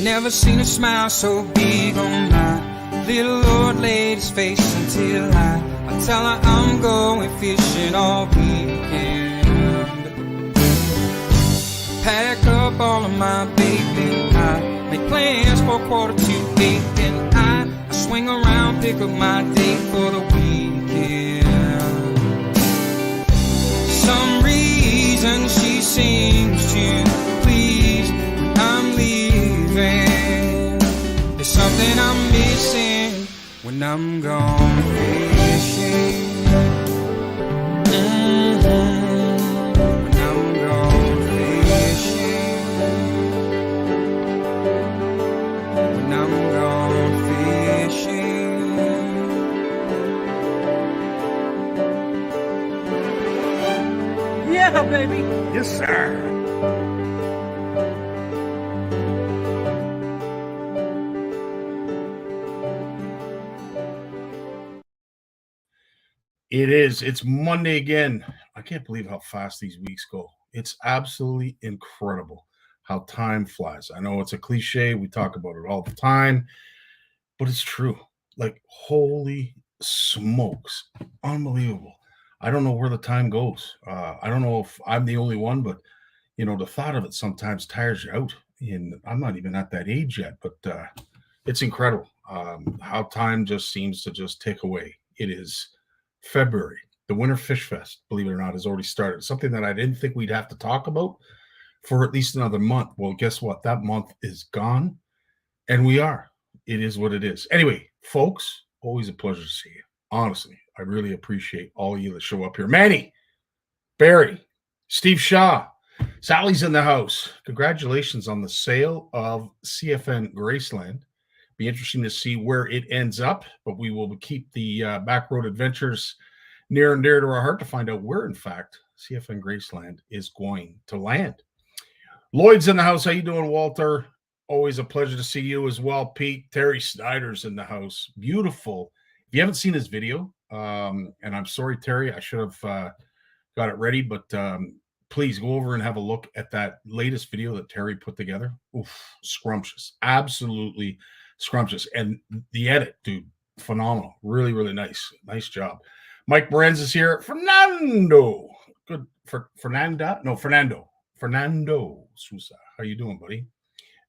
Never seen a smile so big on my little old lady's face until I tell her I'm going fishing all weekend. Pack up all of my baby, I make plans for 7:45, and I swing around, pick up my date for the weekend. Some reason she seems to please when I'm leaving. There's something I'm missing when I'm gone fishing. When I'm gone fishing. When I'm gone fishing. Yeah, baby. Yes, sir. It is. It's Monday again. I can't believe how fast these weeks go. It's absolutely incredible how time flies. I know it's a cliche. We talk about it all the time, but it's true. Like, holy smokes. Unbelievable. I don't know where the time goes. I don't know if I'm the only one, but, the thought of it sometimes tires you out. And I'm not even at that age yet, but it's incredible how time just seems to just tick away. It is February. The Winter Fish Fest, believe it or not, has already started. Something that I didn't think we'd have to talk about for at least another month. Well, guess what? That month is gone, and we are. It is what it is. Anyway, folks, always a pleasure to see you. Honestly, I really appreciate all of you that show up here. Manny, Barry, Steve Shaw, Sally's in the house. Congratulations on the sale of CFN Graceland. Be interesting to see where it ends up, but we will keep the back road adventures near and dear to our heart to find out where, in fact, CFN Graceland is going to land. Lloyd's in the house. How you doing, Walter? Always a pleasure to see you as well, Pete. Terry Snyder's in the house. Beautiful. If you haven't seen his video, and I'm sorry, Terry, I should have got it ready, but please go over and have a look at that latest video that Terry put together. Oof, scrumptious. Absolutely scrumptious. And the edit, dude, phenomenal. Really, really nice. Nice job. Mike Morenz is here. Fernando. Good for Fernando. Fernando Sousa. How you doing, buddy?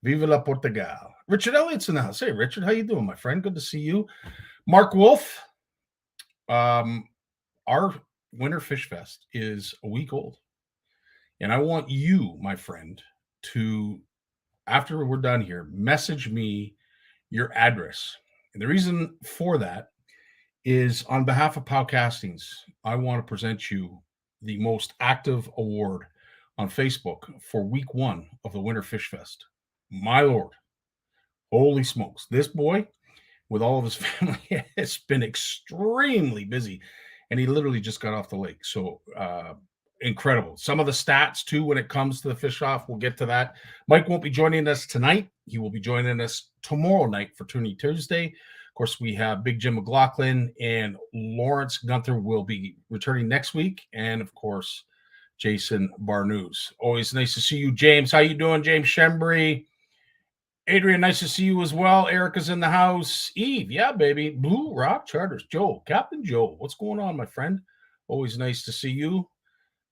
Viva la Portugal. Richard Elliott's in the house. Hey, Richard, how you doing, my friend? Good to see you. Mark Wolf. Our Winter Fish Fest is a week old. And I want you, my friend, to, after we're done here, message me your address. And the reason for that is, on behalf of POW Castings, I want to present you the most active award on Facebook for week 1 of the Winter Fish Fest. My Lord, holy smokes. This boy, with all of his family, has been extremely busy, and he literally just got off the lake. So incredible. Some of the stats, too, when it comes to the fish off, we'll get to that. Mike won't be joining us tonight. He will be joining us tomorrow night for Tourney Tuesday. Of course, we have Big Jim McLaughlin and Lawrence Gunther will be returning next week. And, of course, Jason Barnucz. Always nice to see you, James. How you doing, James Shembry? Adrian, nice to see you as well. Erica's in the house. Eve, yeah, baby. Blue Rock Charters. Joe, Captain Joe. What's going on, my friend? Always nice to see you.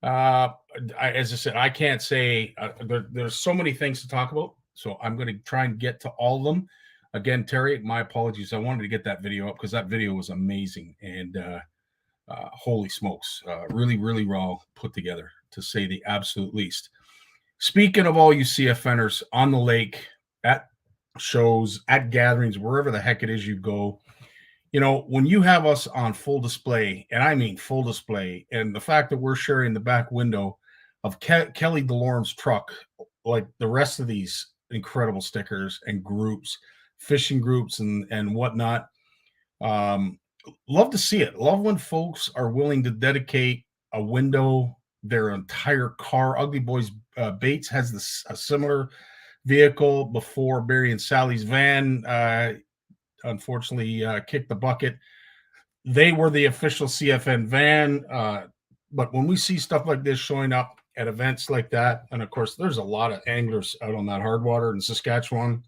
As I said, I can't say there's so many things to talk about, so I'm going to try and get to all of them. Again, Terry, my apologies. I wanted to get that video up because that video was amazing, and holy smokes, really, really well put together, to say the absolute least. Speaking of all you CFNers on the lake, at shows, at gatherings, wherever the heck it is you go, when you have us on full display, and I mean full display, and the fact that we're sharing the back window of Kelly DeLorme's truck, like the rest of these incredible stickers and groups, fishing groups and whatnot, love to see it. Love when folks are willing to dedicate a window, their entire car. Ugly Boys Bates has a similar vehicle before Barry and Sally's van unfortunately kicked the bucket. They were the official CFN van. But when we see stuff like this showing up at events like that, and of course, there's a lot of anglers out on that hard water in Saskatchewan,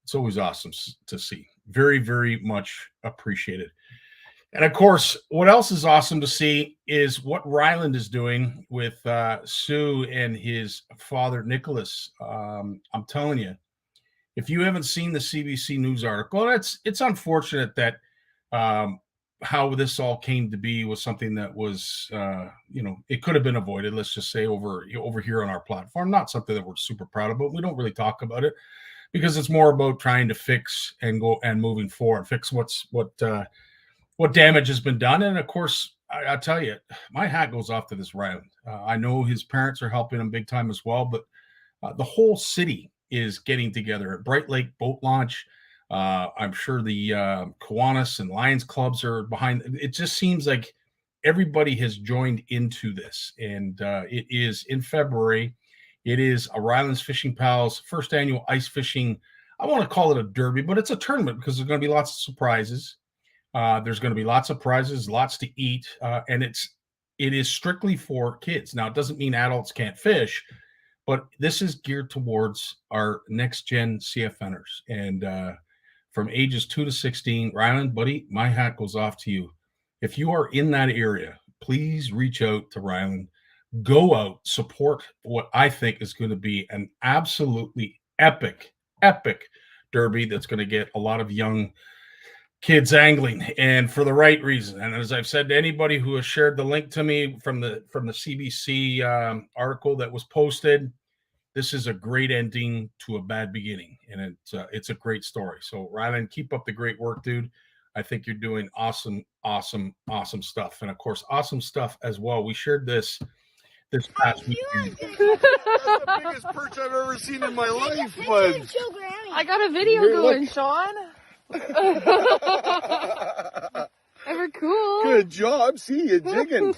it's always awesome to see. Very, very much appreciated. And of course, what else is awesome to see is what Ryland is doing with Sue and his father, Nicholas. I'm telling you, if you haven't seen the CBC News article, it's unfortunate that how this all came to be was something that was, it could have been avoided. Let's just say over here on our platform, not something that we're super proud of, but we don't really talk about it because it's more about trying to fix and go and moving forward, fix what damage has been done. And of course, I tell you, my hat goes off to this Ryland. I know his parents are helping him big time as well, but the whole city is getting together at Bright Lake Boat Launch. I'm sure the Kiwanis and Lions clubs are behind. It just seems like everybody has joined into this. And it is in February. It is a Ryland's Fishing Pals first annual ice fishing. I want to call it a derby, but it's a tournament because there's going to be lots of surprises. There's going to be lots of prizes, lots to eat, and it is strictly for kids. Now, it doesn't mean adults can't fish, but this is geared towards our next gen CFNers. And from ages 2 to 16, Ryland, buddy, my hat goes off to you. If you are in that area, please reach out to Ryland. Go out, support what I think is going to be an absolutely epic derby that's going to get a lot of young kids angling, and for the right reason. And as I've said to anybody who has shared the link to me from the CBC article that was posted, this is a great ending to a bad beginning, and it's a great story. So Ryland, keep up the great work, dude. I think you're doing awesome stuff, and of course, awesome stuff as well. We shared this past weekend. That's the biggest perch I've ever seen in my life, bud. I got a video going, Sean. Ever cool. Good job. See you jigging.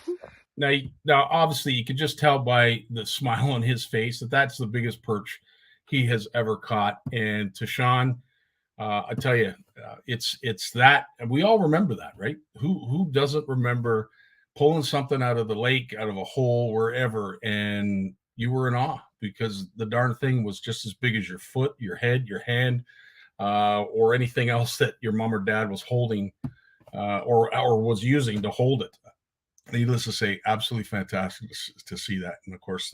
Now, obviously, you can just tell by the smile on his face that that's the biggest perch he has ever caught. And to Sean, I tell you, it's that, and we all remember that, right? Who doesn't remember pulling something out of the lake, out of a hole, wherever, and you were in awe because the darn thing was just as big as your foot, your head, your hand, or anything else that your mom or dad was holding or was using to hold it. Needless to say, absolutely fantastic to see that. And of course,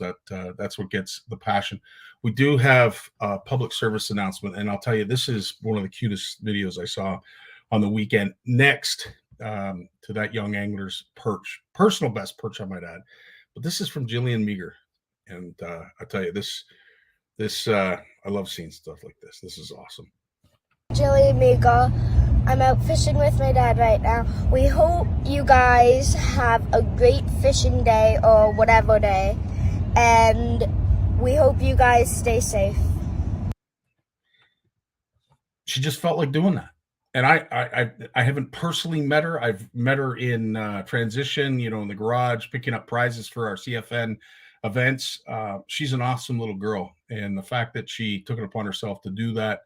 that's what gets the passion. We do have a public service announcement, and I'll tell you, this is one of the cutest videos I saw on the weekend next to that young angler's perch, personal best perch, I might add. But this is from Jillian Meager. And I tell you, this I love seeing stuff like this. This is awesome. Jillian Meager. I'm out fishing with my dad right now. We hope you guys have a great fishing day or whatever day. And we hope you guys stay safe. She just felt like doing that. And I haven't personally met her. I've met her in transition, in the garage, picking up prizes for our CFN events. She's an awesome little girl. And the fact that she took it upon herself to do that,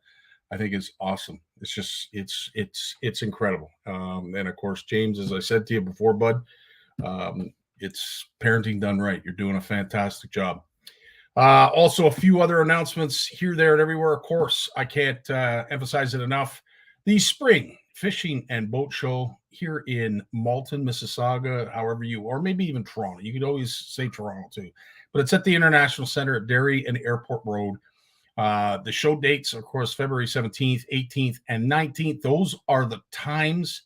I think is awesome. It's just, it's incredible. And of course, James, as I said to you before, bud, it's parenting done right. You're doing a fantastic job. Also, a few other announcements here, there, and everywhere. Of course, I can't emphasize it enough. The Spring Fishing and Boat Show here in Malton, Mississauga, or maybe even Toronto. You could always say Toronto too, but it's at the International Center at Derry and Airport Road. The show dates, of course, February 17th, 18th, and 19th. Those are the times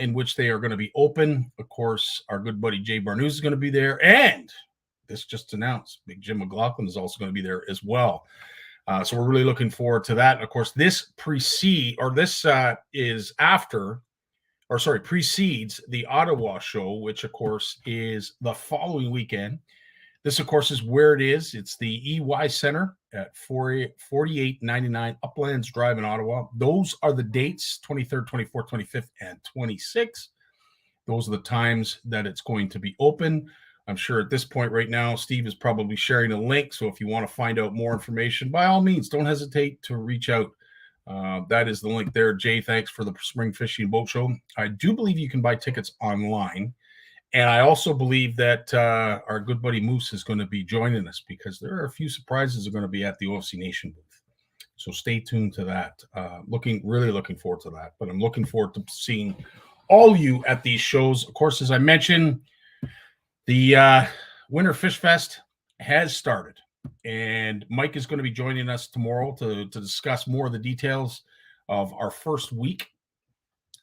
in which they are going to be open. Of course, our good buddy Jay Barnucz is going to be there. And this just announced, Big Jim McLaughlin is also going to be there as well. So we're really looking forward to that. And of course, this is after precedes the Ottawa show, which of course is the following weekend. This, of course, is where it is. It's the EY Center at 4899 Uplands Drive in Ottawa. Those are the dates, 23rd, 24th, 25th, and 26th. Those are the times that it's going to be open. I'm sure at this point right now, Steve is probably sharing a link. So if you want to find out more information, by all means, don't hesitate to reach out. That is the link there. Jay, thanks for the Spring Fishing Boat Show. I do believe you can buy tickets online. And I also believe that our good buddy Moose is going to be joining us because there are a few surprises that are going to be at the OFC Nation booth. So stay tuned to that. Really looking forward to that. But I'm looking forward to seeing all you at these shows. Of course, as I mentioned, the Winter Fish Fest has started. And Mike is going to be joining us tomorrow to discuss more of the details of our first week.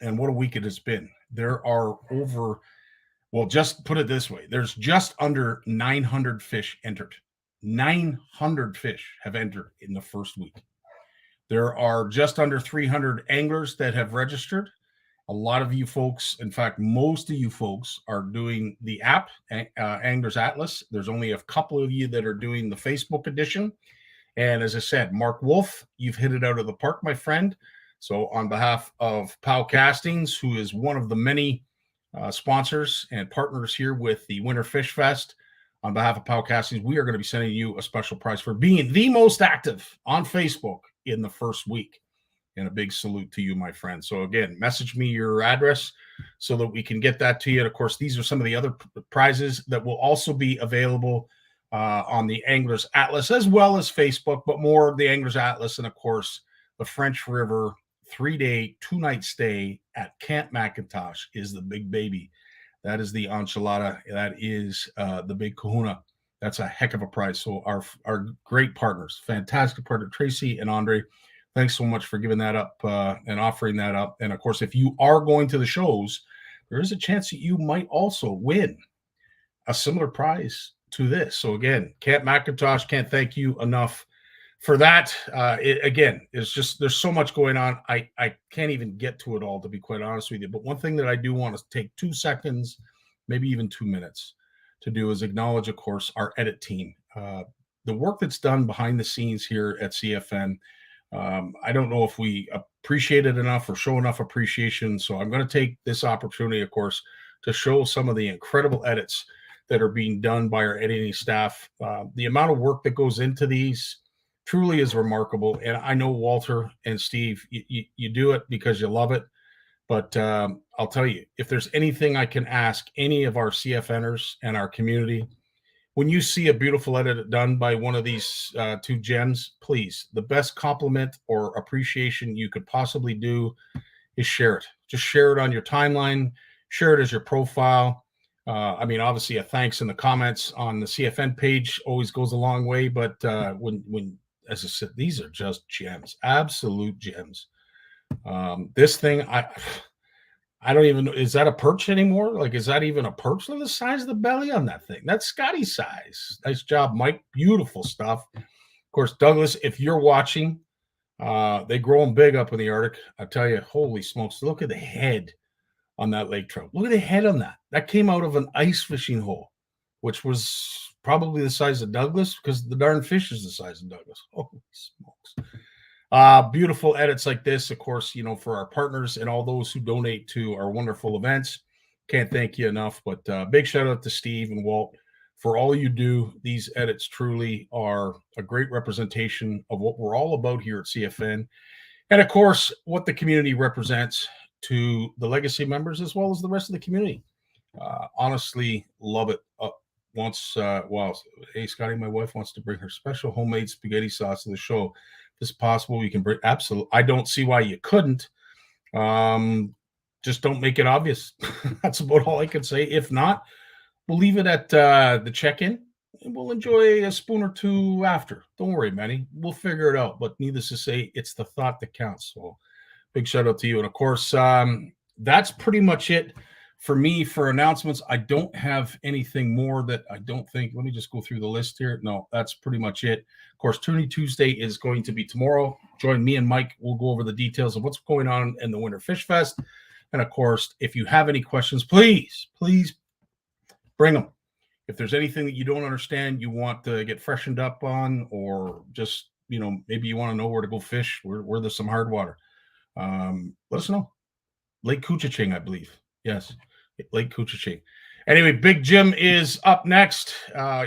And what a week it has been. There are just put it this way. There's just under 900 fish entered. 900 fish have entered in the first week. There are just under 300 anglers that have registered. A lot of you folks, in fact, most of you folks are doing the app, Anglers Atlas. There's only a couple of you that are doing the Facebook edition. And as I said, Mark Wolf, you've hit it out of the park, my friend. So on behalf of POW Castings, who is one of the many sponsors and partners here with the Winter Fish Fest, on behalf of POW Castings, we are going to be sending you a special prize for being the most active on Facebook in the first week. And a big salute to you, my friend. So again, message me your address so that we can get that to you. And of course, these are some of the other prizes that will also be available on the Anglers Atlas as well as Facebook, but more the Anglers Atlas. And of course, the French River 3-day, 2-night stay at Camp McIntosh is the big baby. That is the enchilada. That is the big kahuna. That's a heck of a prize. So our great partners, fantastic partner, Tracy and Andre, thanks so much for giving that up and offering that up. And of course, if you are going to the shows, there is a chance that you might also win a similar prize to this. So again, Camp McIntosh, can't thank you enough for that. It's just, there's so much going on. I can't even get to it all, to be quite honest with you. But one thing that I do want to take 2 seconds, maybe even 2 minutes to do is acknowledge, of course, our edit team. The work that's done behind the scenes here at CFN. I don't know if we appreciate it enough or show enough appreciation. So I'm going to take this opportunity, of course, to show some of the incredible edits that are being done by our editing staff. The amount of work that goes into these truly is remarkable. And I know Walter and Steve, you do it because you love it. But I'll tell you, if there's anything I can ask any of our CFNers and our community, when you see a beautiful edit done by one of these 2 gems, please, the best compliment or appreciation you could possibly do is share it. Just share it on your timeline, share it as your profile. Obviously a thanks in the comments on the CFN page always goes a long way, but when as I said, these are just gems, absolute gems. This thing, I don't even know, is that a perch anymore? Like, is that even a perch? Look at the size of the belly on that thing. That's Scotty size. Nice job, Mike. Beautiful stuff. Of course, Douglas, if you're watching, they grow them big up in the Arctic. I tell you, holy smokes, look at the head on that lake trout. Look at the head on that. That came out of an ice fishing hole, which was probably the size of Douglas because the darn fish is the size of Douglas. Holy smokes. Beautiful edits like this, of course, for our partners and all those who donate to our wonderful events. Can't thank you enough, but big shout out to Steve and Walt for all you do. These edits truly are a great representation of what we're all about here at CFN. And of course, what the community represents to the legacy members as well as the rest of the community. Honestly, love it. Hey, Scotty, my wife wants to bring her special homemade spaghetti sauce to the show. If it's possible, we can bring. Absolutely. I don't see why you couldn't. Just don't make it obvious. That's about all I can say. If not, we'll leave it at the check-in, and we'll enjoy a spoon or 2 after. Don't worry, Manny. We'll figure it out. But needless to say, it's the thought that counts. So big shout out to you. And of course, that's pretty much it for me for announcements. I don't have anything more that I don't think. Let me just go through the list here. No, that's pretty much it. Of course, Tourney Tuesday is going to be tomorrow. Join me and Mike. We'll go over the details of what's going on in the Winter Fish Fest. And of course, if you have any questions, please bring them. If there's anything that you don't understand, you want to get freshened up on, or just, maybe you want to know where to go fish, where there's some hard water, let us know. Lake Couchiching, I believe. Yes, Lake Couchiching. Anyway, Big Jim is up next.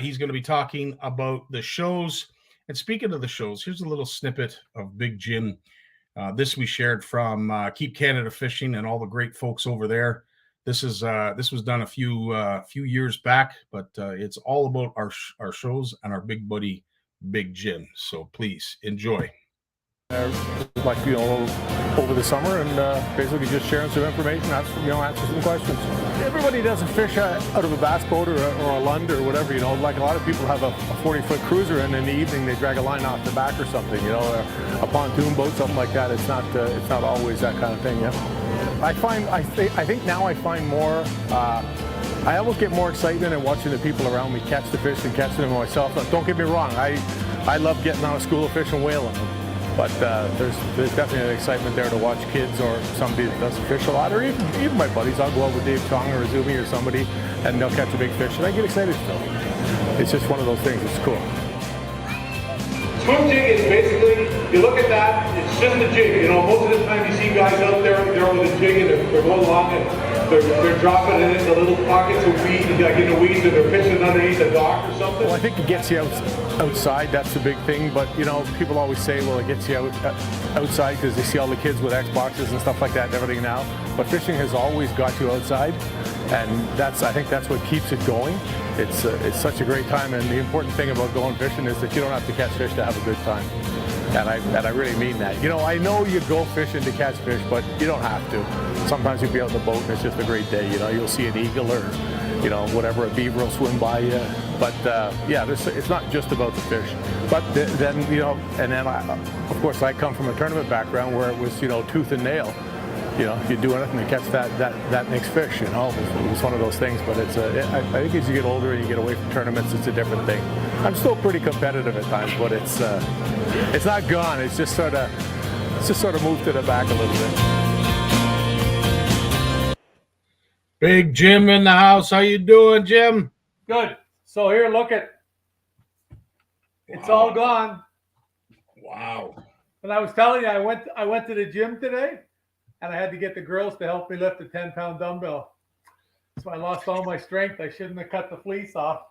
He's going to be talking about the shows. And speaking of the shows, here's a little snippet of Big Jim. This we shared from Keep Canada Fishing and all the great folks over there. This was done a few years back, but it's all about our shows and our big buddy Big Jim. So please enjoy. Over the summer, and basically just sharing some information, answer some questions. Everybody doesn't fish out of a bass boat or a Lund or whatever, like a lot of people have a 40-foot cruiser, and in the evening they drag a line off the back or something, or a pontoon boat, something like that. It's not always that kind of thing. Yeah, I think now I find more. I almost get more excitement in watching the people around me catch the fish and catching them myself. Don't get me wrong, I love getting on a school of fish and whaling them. But there's definitely an excitement there to watch kids or somebody that doesn't fish a lot, or even my buddies. I'll go out with Dave Chong or Azumi or somebody, and they'll catch a big fish, and I get excited still. It's just one of those things. It's cool. Swim jig is basically, you look at that, it's just a jig. Most of the time you see guys out there with a jig, and they're going along and they're dropping it in the little pockets of weed, like in the weeds, and they're fishing underneath a dock or something. Well, I think it gets you outside. That's the big thing. But people always say, well, it gets you outside because they see all the kids with Xboxes and stuff like that and everything now. But fishing has always got you outside, and I think that's what keeps it going. It's such a great time, and the important thing about going fishing is that you don't have to catch fish to have a good time. And I really mean that. I know you go fishing to catch fish, but you don't have to. Sometimes you'll be out in the boat and it's just a great day. You'll see an eagle or, whatever, a beaver will swim by you. But yeah, it's not just about the fish. But then, and then of course I come from a tournament background where it was, tooth and nail. You do anything to catch that next fish. It was one of those things. But I think as you get older and you get away from tournaments, it's a different thing. I'm still pretty competitive at times, but it's not gone. It's just sort of moved to the back a little bit. Big Jim in the house. How you doing, Jim? Good. So here, look at. It's all gone. Wow. And I was telling you, I went to the gym today, and I had to get the girls to help me lift a 10-pound dumbbell. So I lost all my strength. I shouldn't have cut the fleece off.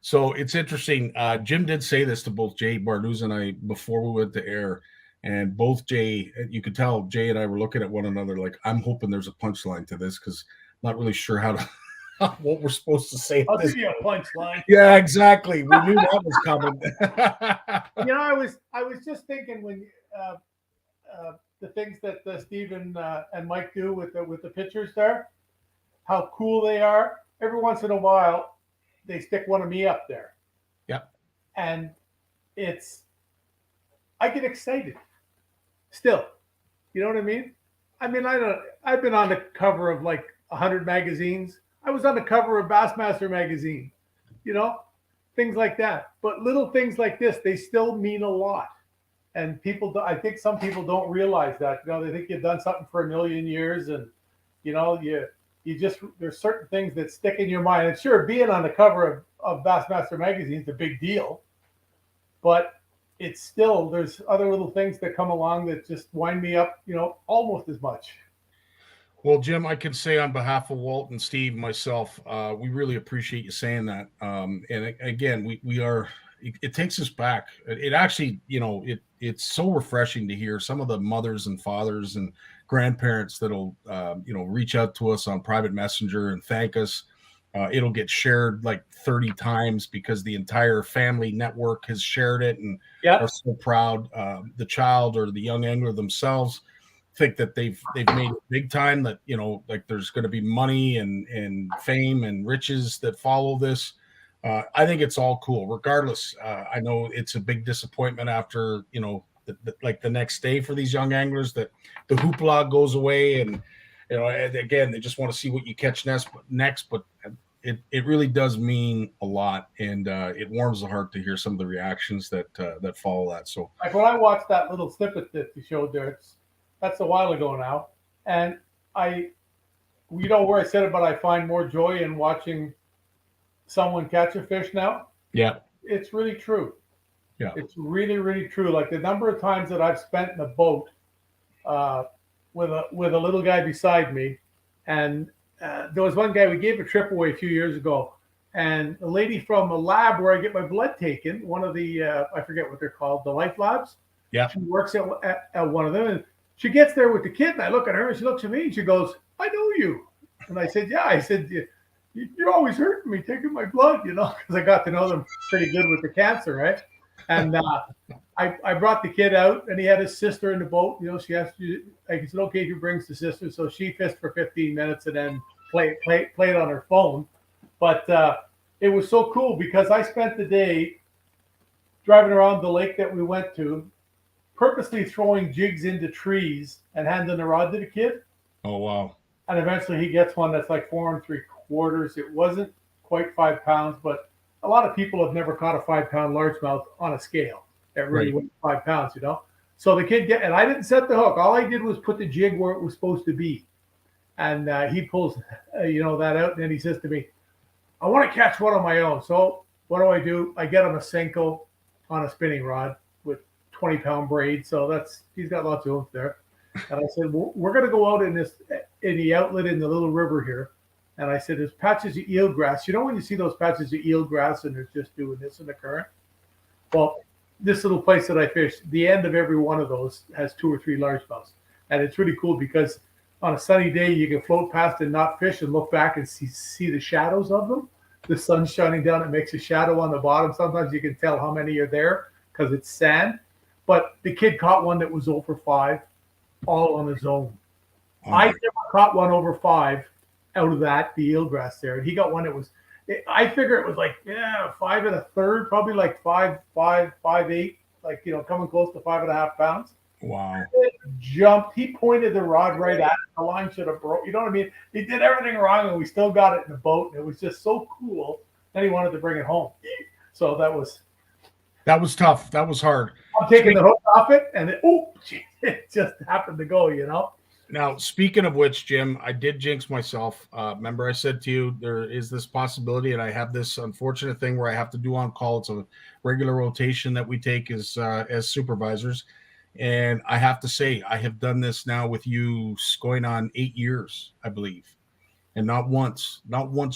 So it's interesting. Jim did say this to both Jay Barnucz and I before we went to air, and both you could tell Jay and I were looking at one another like, I'm hoping there's a punchline to this because I'm not really sure what we're supposed to say. I'll give you a punchline. Yeah, exactly. We knew that was coming. I was just thinking when the things that Stephen and Mike do with the pictures there, how cool they are. Every once in a while, they stick one of me up there. Yep. And I get excited still. You know what I mean? I've been on the cover of like 100 magazines. I was on the cover of Bassmaster magazine, things like that. But little things like this, they still mean a lot. And I think some people don't realize that. They think you've done something for a million years, and you just, there's certain things that stick in your mind. And sure, being on the cover of Bassmaster magazine is a big deal, but it's still, there's other little things that come along that just wind me up, almost as much. Well, Jim, I can say on behalf of Walt and Steve, myself, we really appreciate you saying that. And again, we are, it takes us back. It actually, it's so refreshing to hear some of the mothers and fathers and grandparents that'll, reach out to us on private messenger and thank us. It'll get shared like 30 times because the entire family network has shared it and are so proud. The child or the young angler themselves think that they've made it big time, that like there's going to be money and fame and riches that follow this. I think it's all cool regardless. I know it's a big disappointment after the next day for these young anglers that the hoopla goes away, and and again, they just want to see what you catch next, but it really does mean a lot, and it warms the heart to hear some of the reactions that follow that. So like when I watched that little snippet that you showed there, that's a while ago now, and you know where I said it, but I find more joy in watching someone catch a fish now. Yeah. It's really true. Yeah. It's really, really true. Like the number of times that I've spent in a boat with a little guy beside me, and there was one guy, we gave a trip away a few years ago, and a lady from a lab where I get my blood taken, one of the I forget what they're called, the life labs. Yeah. She works at one of them, and she gets there with the kid, and I look at her, and she looks at me, and she goes, "I know you." And I said, "Yeah." I said, "You're always hurting me, taking my blood, you know," because I got to know them pretty good with the cancer, right? And I brought the kid out, and he had his sister in the boat. You know, she asked you. I said, "Okay, he brings the sister." So she fished for 15 minutes and then played on her phone. But it was so cool because I spent the day driving around the lake that we went to, purposely throwing jigs into trees and handing the rod to the kid. Oh, wow. And eventually he gets one that's like 4 3/4. It wasn't quite 5 pounds, but a lot of people have never caught a 5-pound largemouth on a scale that really weighs 5 pounds, you know? So the kid and I didn't set the hook. All I did was put the jig where it was supposed to be. And he pulls, that out. And then he says to me, "I want to catch one on my own." So what do? I get him a Senko on a spinning rod with 20-pound braid. So he's got lots of oomph there. And I said, well, we're going to go out in the outlet in the little river here. And I said, there's patches of eelgrass. You know when you see those patches of eelgrass and they're just doing this in the current? Well, this little place that I fish, the end of every one of those has 2 or 3 largemouths. And it's really cool because on a sunny day, you can float past and not fish and look back and see the shadows of them. The sun's shining down. It makes a shadow on the bottom. Sometimes you can tell how many are there because it's sand. But the kid caught one that was over 5, all on his own. I never caught one over 5 out of the eelgrass there. And he got one that was, I figure it was like, 5 1/3, probably like 5, 8, like, coming close to 5.5 pounds. Wow. It jumped. He pointed the rod right at it. The line should have broke. You know what I mean? He did everything wrong, and we still got it in the boat. And it was just so cool. Then he wanted to bring it home. So that was tough. That was hard. I'm taking the hook off it, and it just happened to go, Now, speaking of which, Jim, I did jinx myself. Remember I said to you, there is this possibility, and I have this unfortunate thing where I have to do on call. It's a regular rotation that we take as supervisors. And I have to say, I have done this now with you going on 8 years, I believe. And not once,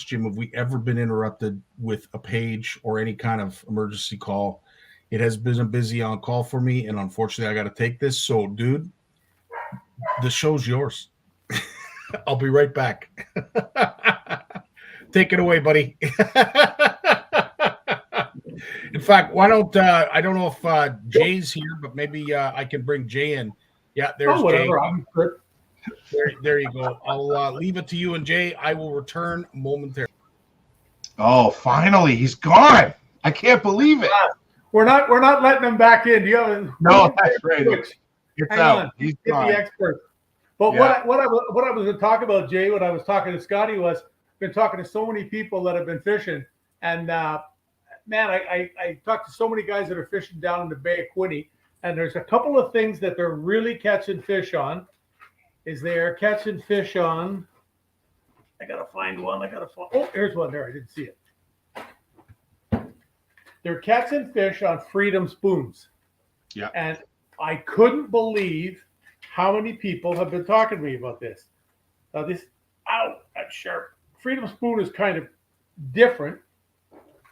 Jim, have we ever been interrupted with a page or any kind of emergency call. It has been a busy on call for me. And unfortunately, I got to take this. So, dude, the show's yours. I'll be right back. Take it away, buddy. In fact, why don't I don't know if Jay's here, but maybe I can bring Jay in. Yeah, there's Jay. I'm good. There you go. I'll leave it to you and Jay. I will return momentarily. Oh, finally, he's gone. I can't believe it. We're not letting him back in. Do you have No, that's right. It's Hang out. on. He's Get gone. the expert. But Yeah. what I was going to talk about, Jay, when I was talking to Scotty, was been talking to so many people that have been fishing, and man, I talked to so many guys that are fishing down in the Bay of Quinte, and there's a couple of things that they're really catching fish on. They are catching fish on. I gotta find one. Oh, here's one there. I didn't see it. They're catching fish on Freedom spoons. Yeah. And I couldn't believe how many people have been talking to me about this. Now that's sharp. Freedom spoon is kind of different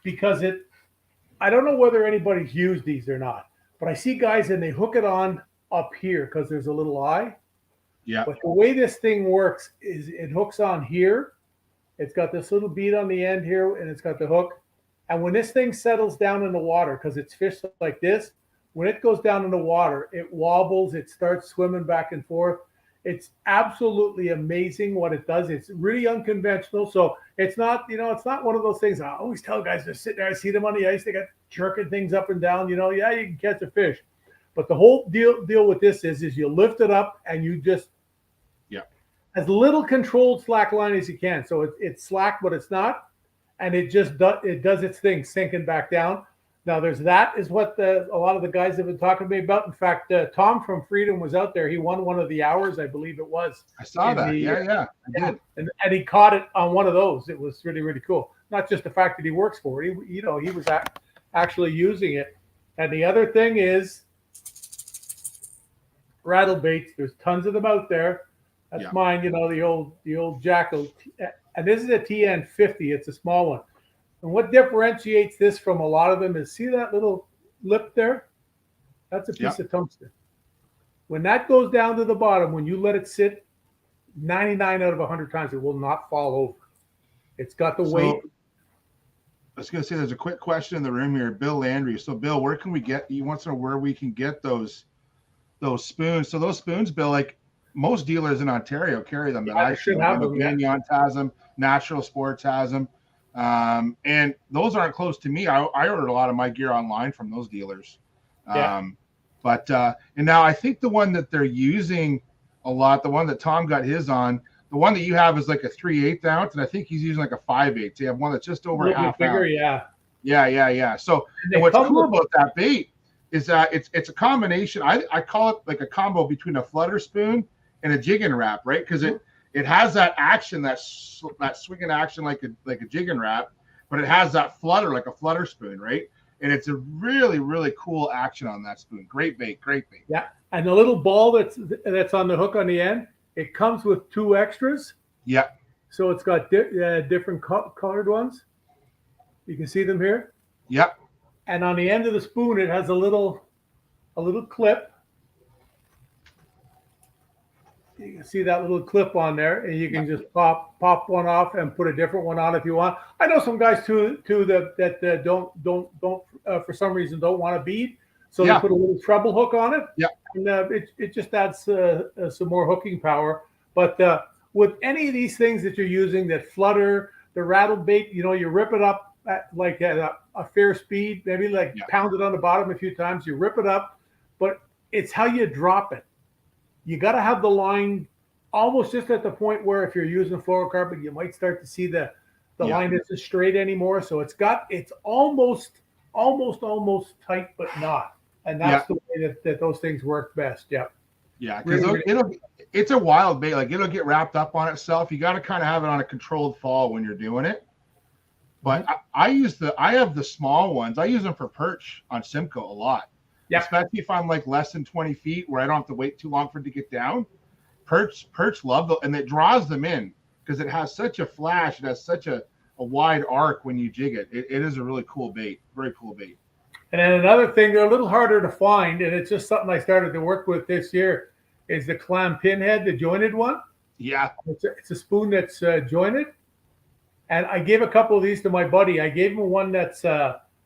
because I don't know whether anybody's used these or not, but I see guys and they hook it on up here because there's a little eye. Yeah. But the way this thing works is it hooks on here. It's got this little bead on the end here, and it's got the hook. And when this thing settles down in the water, because it's fished like this, when it goes down in the water, it wobbles, it starts swimming back and forth. It's absolutely amazing what it does. It's really unconventional. So it's not, it's not one of those things. I always tell guys to sit there. I see them on the ice. They got jerking things up and down. Yeah, you can catch a fish. But the whole deal with this is you lift it up and you just, as little controlled slack line as you can. So it's slack, but it's not. And it just does its thing, sinking back down. Now, there's that is what a lot of the guys have been talking to me about. In fact, Tom from Freedom was out there. He won one of the hours, I believe it was. I saw that. Yeah, I did. And he caught it on one of those. It was really, really cool. Not just the fact that he works for it. He was actually using it. And the other thing is rattle baits. There's tons of them out there. That's mine. The old Jackal. And this is a TN50. It's a small one. And what differentiates this from a lot of them is, see that little lip there? That's a piece of tungsten. When that goes down to the bottom, when you let it sit, 99 out of 100 times, it will not fall over. It's got the weight. I was going to say, there's a quick question in the room here. Bill Landry. So, Bill, where can we get, you want to know where we can get those spoons? So those spoons, Bill, like most dealers in Ontario carry them. I should have them. Banyont has them. Natural Sports has them. And those aren't close to me. I ordered a lot of my gear online from those dealers. And now I think the one that they're using a lot, the one that Tom got his on, the one that you have is like a 3/8 ounce, and I think he's using like a 5/8. So you have one that's just over half bigger, ounce. Yeah. So what's cool about that bait is that it's a combination. I call it like a combo between a flutter spoon and a jigging wrap, right? Because it has that action, that swinging action like a jigging wrap, but it has that flutter like a flutter spoon, right? And it's a really, really cool action on that spoon. Great bait. Yeah, and the little ball that's on the hook on the end, it comes with 2 extras. Yeah. So it's got different colored ones. You can see them here. Yep. And on the end of the spoon, it has a little clip. You can see that little clip on there, and you can just pop one off and put a different one on if you want. I know some guys too that don't for some reason don't want to bead, so they put a little treble hook on it. Yeah, and it just adds some more hooking power. But with any of these things that you're using, that flutter, the rattle bait, you rip it up at a fair speed, maybe pound it on the bottom a few times. You rip it up, but it's how you drop it. You got to have the line almost just at the point where if you're using fluorocarbon, you might start to see the line isn't straight anymore. So it's almost tight, but not. And that's the way that those things work best. Yeah. Yeah, because it's a wild bait. Like it'll get wrapped up on itself. You got to kind of have it on a controlled fall when you're doing it. But I have the small ones. I use them for perch on Simcoe a lot. Yeah. Especially if I'm like less than 20 feet where I don't have to wait too long for it to get down. Perch love them, and it draws them in because it has such a flash. It has such a wide arc when you jig it. It is a really cool bait. Very cool bait. And then another thing, they're a little harder to find, and it's just something I started to work with this year, is the clam pinhead, the jointed one. Yeah. It's a spoon that's jointed. And I gave a couple of these to my buddy. I gave him one that's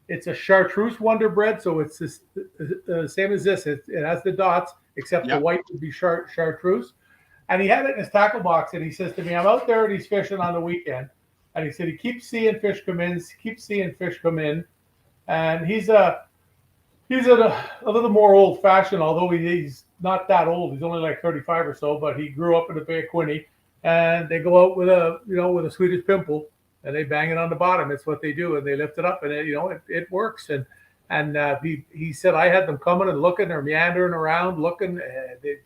it's a chartreuse Wonder Bread, so it's the same as this. It has the dots, except the white would be chartreuse. And he had it in his tackle box, and he says to me, I'm out there and he's fishing on the weekend. And he said he keeps seeing fish come in. And he's a little more old-fashioned, although he's not that old. He's only like 35 or so, but he grew up in the Bay of Quinte. And they go out with a Swedish pimple, and they bang it on the bottom. It's what they do, and they lift it up, and it works. And he said I had them coming and looking, they're meandering around, looking.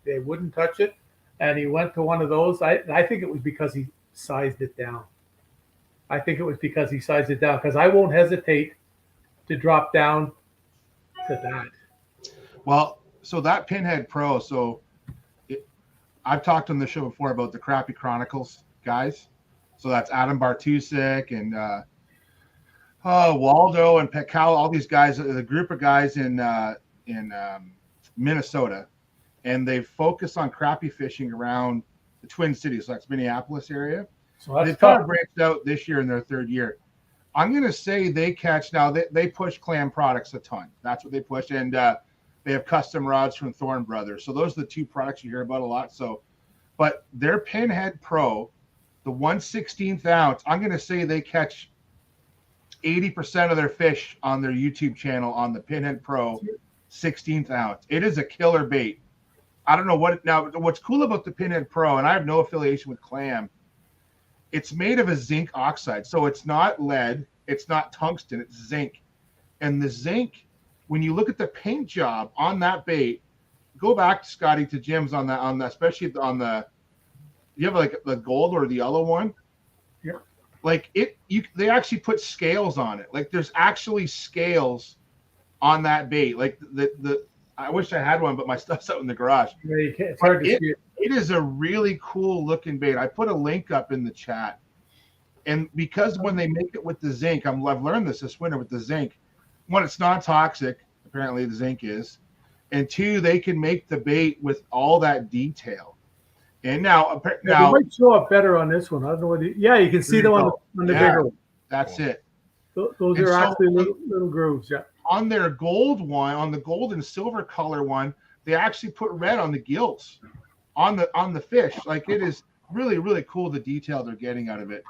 They wouldn't touch it, and he went to one of those. I think it was because he sized it down. Because I won't hesitate to drop down to that. Well, so that Pinhead Pro, I've talked on the show before about the Crappy Chronicles guys. So that's Adam Bartusek and Waldo and Petcal, all these guys, the group of guys in Minnesota, and they focus on crappie fishing around the Twin Cities, so that's Minneapolis area. So they've kind of branched out this year in their third year. I'm going to say they catch now. They push clam products a ton. That's what they push, and they have custom rods from Thorne Brothers. So those are the two products you hear about a lot. So, but their Pinhead Pro, the 1/16 ounce, I'm going to say they catch 80% of their fish on their YouTube channel on the Pinhead Pro 16th ounce. It is a killer bait. I don't know what's cool about the Pinhead Pro, and I have no affiliation with clam. It's made of a zinc oxide. So it's not lead, it's not tungsten, it's zinc. And the zinc, when you look at the paint job on that bait, go back, Scotty, to Jim's on that, especially on the, you have like the gold or the yellow one. Yeah. Like they actually put scales on it. Like there's actually scales on that bait. Like I wish I had one, but my stuff's out in the garage. Yeah, you can't, it's hard to see it. It is a really cool looking bait. I put a link up in the chat. And because when they make it with the zinc, I've learned this winter with the zinc. One, it's not toxic. Apparently the zinc is. And two, they can make the bait with all that detail. And now It might show up better on this one. I don't know what. Yeah, you can see them on the bigger one. That's it. Those are actually little grooves. Yeah. On their gold one, on the gold and silver color one, they actually put red on the gills, on the fish. Like it is really, really cool the detail they're getting out of it.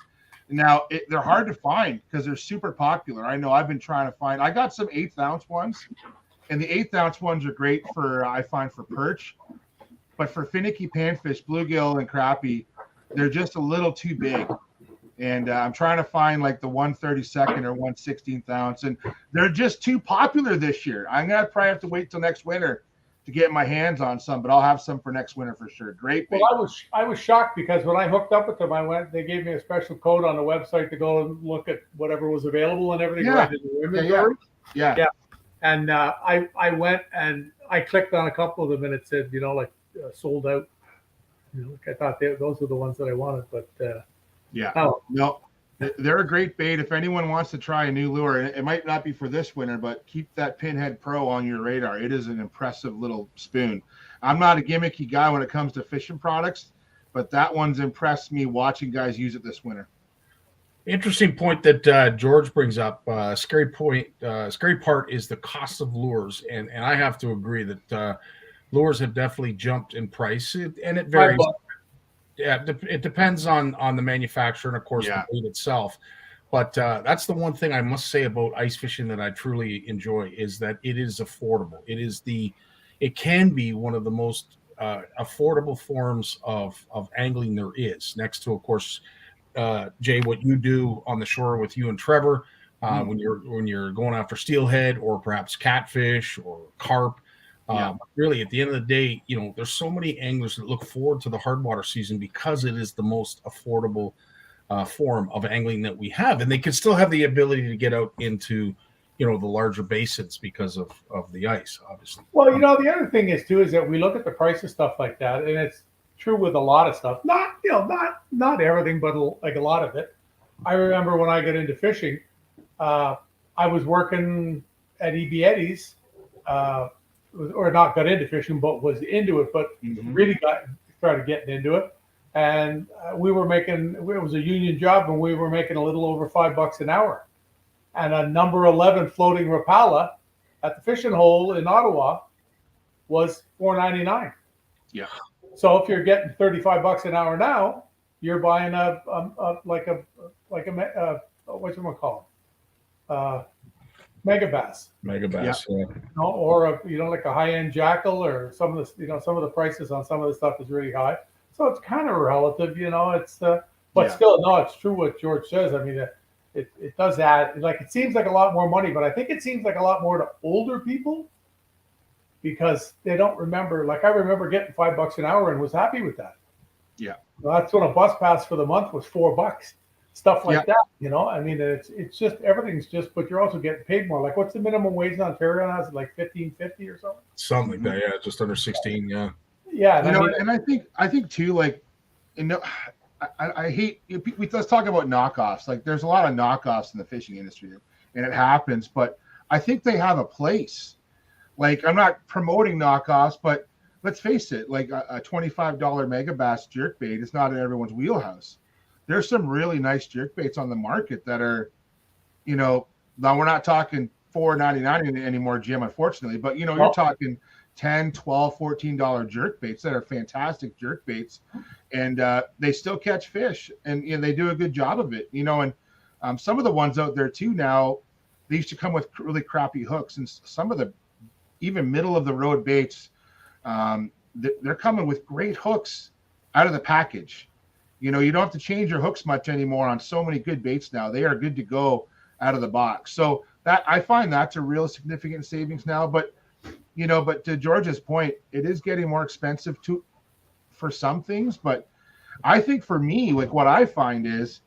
Now they're hard to find because they're super popular. I know I've been trying to find. I got some 1/8 ounce ones, and the 1/8 ounce ones are great I find for perch, but for finicky panfish, bluegill, and crappie, they're just a little too big. And I'm trying to find like the 1/32 or 1/16 ounce, and they're just too popular this year. I'm gonna probably have to wait till next winter to get my hands on some, but I'll have some for next winter for sure. Great bait. Well, I was shocked because when I hooked up with them, they gave me a special code on the website to go and look at whatever was available and everything. Yeah. Right in the inventory. Yeah. And I went and I clicked on a couple of them and it said, sold out. I thought those were the ones that I wanted, but no, they're a great bait. If anyone wants to try a new lure, it might not be for this winter, but keep that Pinhead Pro on your radar. It is an impressive little spoon. I'm not a gimmicky guy when it comes to fishing products, but that one's impressed me watching guys use it this winter. Interesting point that George brings up. Scary part is the cost of lures, and I have to agree that lures have definitely jumped in price, and it varies. Yeah, it depends on the manufacturer and, of course, the bait itself. But that's the one thing I must say about ice fishing that I truly enjoy is that it is affordable. It can be one of the most affordable forms of angling there is. Next to, of course, Jay, what you do on the shore with you and Trevor when you're going after steelhead or perhaps catfish or carp. Really, at the end of the day, there's so many anglers that look forward to the hard water season because it is the most affordable form of angling that we have, and they can still have the ability to get out into, the larger basins because of the ice, obviously. Well, the other thing is that we look at the price of stuff like that, and it's true with a lot of stuff. Not everything, but like a lot of it. I remember when I got into fishing, I was working at E.B. Eddie's. Or not got into fishing, but was into it, but really started getting into it. And we were making, it was a union job, and we were making a little over $5 an hour. And a number 11 floating Rapala at the fishing hole in Ottawa was $4.99. Yeah. So if you're getting $35 an hour now, you're buying a whatchamacallit? Megabass. Yeah. Or like a high-end jackal, or some of the prices on some of the stuff is really high. So it's kind of relative, still, no, it's true what George says. I mean, it does add, like, it seems like a lot more money, but I think it seems like a lot more to older people because they don't remember. Like, I remember getting $5 an hour and was happy with that. Yeah. Well, that's when a bus pass for the month was $4. Stuff like that, I mean, it's just everything's just, but you're also getting paid more. Like, what's the minimum wage in Ontario now? Is it like $15.50 or something? Something like that, yeah, just under 16, yeah. Yeah, and I think too, like, I hate. Let's talk about knockoffs. Like, there's a lot of knockoffs in the fishing industry, and it happens. But I think they have a place. Like, I'm not promoting knockoffs, but let's face it. Like a $25 Megabass jerkbait is not in everyone's wheelhouse. There's some really nice jerkbaits on the market that are, now we're not talking $4.99 anymore, Jim, unfortunately, but you're talking $10, $12, $14 jerkbaits that are fantastic jerkbaits, and they still catch fish, and they do a good job of it. And some of the ones out there too now, they used to come with really crappy hooks, and some of the even middle of the road baits, they're coming with great hooks out of the package. You don't have to change your hooks much anymore on so many good baits now. They are good to go out of the box. So that I find that's a real significant savings now. But but to George's point, it is getting more expensive for some things. But I think for me, like what I find is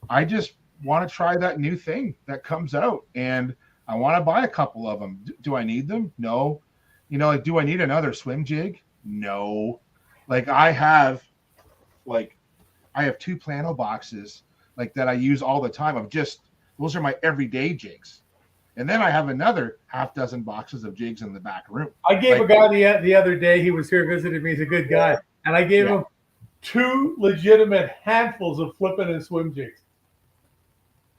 I just want to try that new thing that comes out, and I want to buy a couple of them. Do I need them? No. Like, do I need another swim jig? No. Like I have 2 plano boxes like that I use all the time of just, those are my everyday jigs. And then I have another half dozen boxes of jigs in the back room. I gave a guy the other day, he was here visiting me, he's a good guy. And I gave him 2 legitimate handfuls of flipping and swim jigs.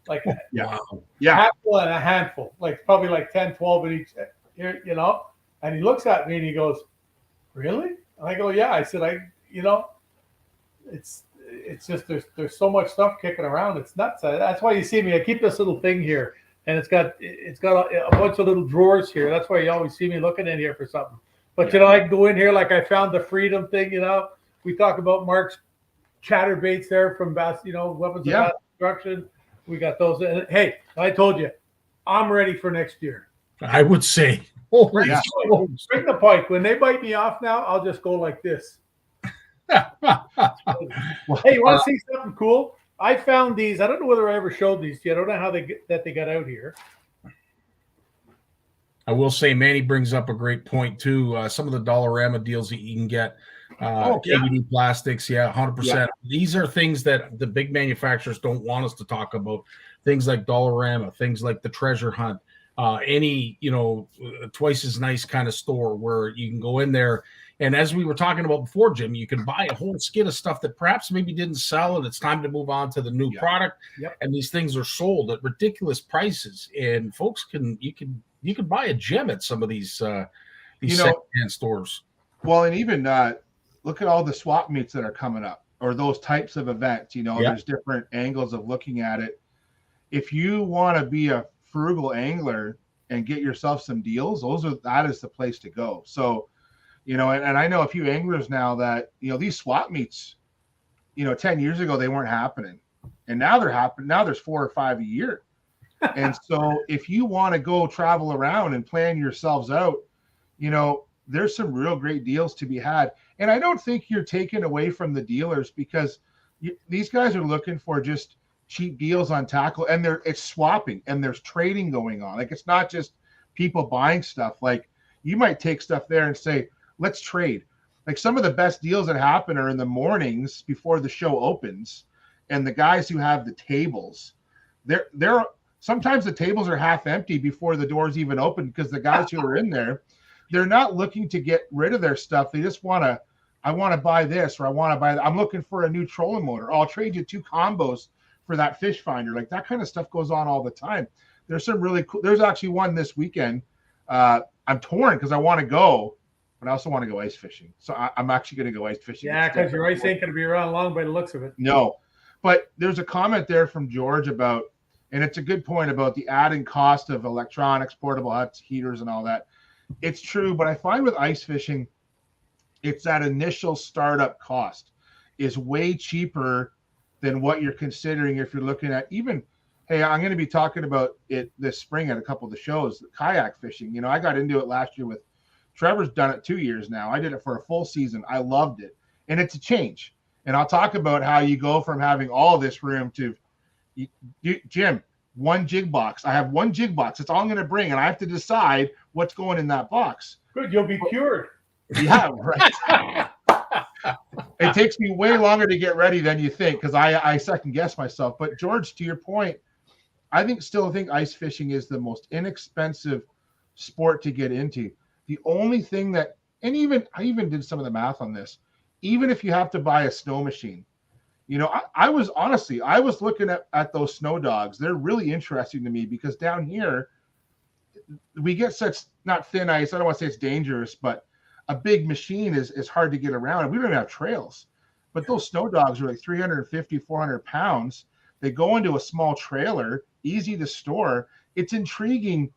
Like handful and a handful, like probably like 10, 12 in each, and he looks at me and he goes, really? And I go, yeah. I said, it's just, there's so much stuff kicking around. It's nuts. That's why you see me. I keep this little thing here, and it's got a bunch of little drawers here. That's why you always see me looking in here for something. But I can go in here, like I found the Freedom thing. We talk about Mark's chatterbaits there from weapons of mass destruction. We got those. And hey, I told you, I'm ready for next year. I would say, bring the pike. When they bite me off now, I'll just go like this. Hey, you want to see something cool? I found these. I don't know whether I ever showed these to you. I don't know how they got out here. I will say Manny brings up a great point too. Some of the Dollarama deals that you can get, KBD plastics, 100%. Yeah. These are things that the big manufacturers don't want us to talk about. Things like Dollarama, things like the Treasure Hunt, any twice as nice kind of store where you can go in there. And as we were talking about before, Jim, you can buy a whole skid of stuff that perhaps maybe didn't sell, and it's time to move on to the new product. Yep. And these things are sold at ridiculous prices, and folks you can buy a gem at some of these secondhand stores. Well, and even look at all the swap meets that are coming up, or those types of events. There's different angles of looking at it. If you want to be a frugal angler and get yourself some deals, that is the place to go. So. And I know a few anglers now that, these swap meets, 10 years ago, they weren't happening. And now they're happening. Now there's 4 or 5 a year. And so if you want to go travel around and plan yourselves out, there's some real great deals to be had. And I don't think you're taken away from the dealers, because these guys are looking for just cheap deals on tackle, and it's swapping, and there's trading going on. Like, it's not just people buying stuff. Like, you might take stuff there and say, let's trade. Like, some of the best deals that happen are in the mornings before the show opens, and the guys who have the tables, they're sometimes the tables are half empty before the doors even open, because the guys who are in there, they're not looking to get rid of their stuff. They just I want to buy this, or I want to buy that. I'm looking for a new trolling motor. I'll trade you 2 combos for that fish finder. Like, that kind of stuff goes on all the time. There's some really cool. There's actually one this weekend. I'm torn because I want to go, but I also want to go ice fishing. So I'm actually going to go ice fishing. Yeah, because your ice ain't going to be around long by the looks of it. No, but there's a comment there from George about, and it's a good point about the added cost of electronics, portable huts, heaters, and all that. It's true, but I find with ice fishing, it's that initial startup cost is way cheaper than what you're considering if you're looking at even, hey, I'm going to be talking about it this spring at a couple of the shows, kayak fishing. I got into it last year with Trevor's done it 2 years now. I did it for a full season. I loved it. And it's a change. And I'll talk about how you go from having all this room to, Jim, 1 jig box. I have 1 jig box. That's all I'm going to bring. And I have to decide what's going in that box. Good. You'll be cured. Yeah, right. It takes me way longer to get ready than you think, because I second guess myself. But George, to your point, I think ice fishing is the most inexpensive sport to get into. The only thing that, and I even did some of the math on this, even if you have to buy a snow machine, I was looking at those snow dogs. They're really interesting to me, because down here we get such, not thin ice. I don't want to say it's dangerous, but a big machine is hard to get around. And we don't even have trails, but those snow dogs are like 350, 400 pounds. They go into a small trailer, easy to store. It's intriguing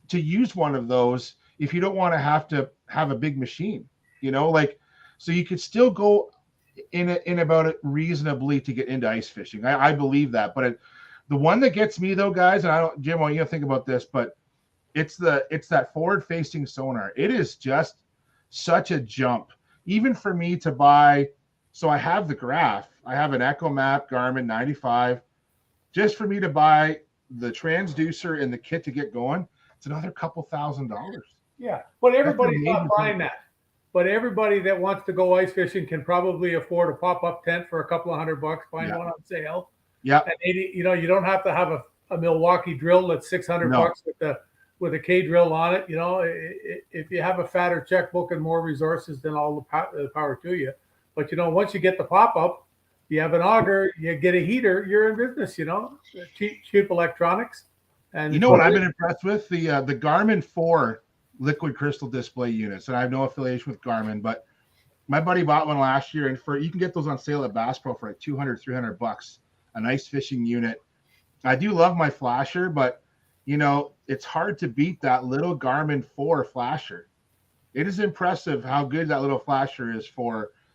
to use one of those if you don't want to have a big machine, so you could still go in about it reasonably to get into ice fishing. I believe that, but The one that gets me though, guys, and I don't, Jim, I want you to think about this, but it's that forward-facing sonar. It is just such a jump, even for me to buy. So I have the graph. I have an Echo Map Garmin 95. Just for me to buy the transducer and the kit to get going, it's another couple $1,000. Yeah, but everybody's not buying that. But everybody that wants to go ice fishing can probably afford a pop-up tent for a couple of $100, find one on sale. Yeah. And 80, you don't have to have a Milwaukee drill that's $600 with a K drill on it. If you have a fatter checkbook and more resources, then all the power to you. But once you get the pop-up, you have an auger, you get a heater, you're in business. Cheap electronics. And what I've been impressed with, the Garmin 4 liquid crystal display units, and I have no affiliation with Garmin, but my buddy bought one last year, and you can get those on sale at Bass Pro for like $200-$300, a nice fishing unit. I do love my flasher, but it's hard to beat that little Garmin 4 flasher. It is impressive how good that little flasher is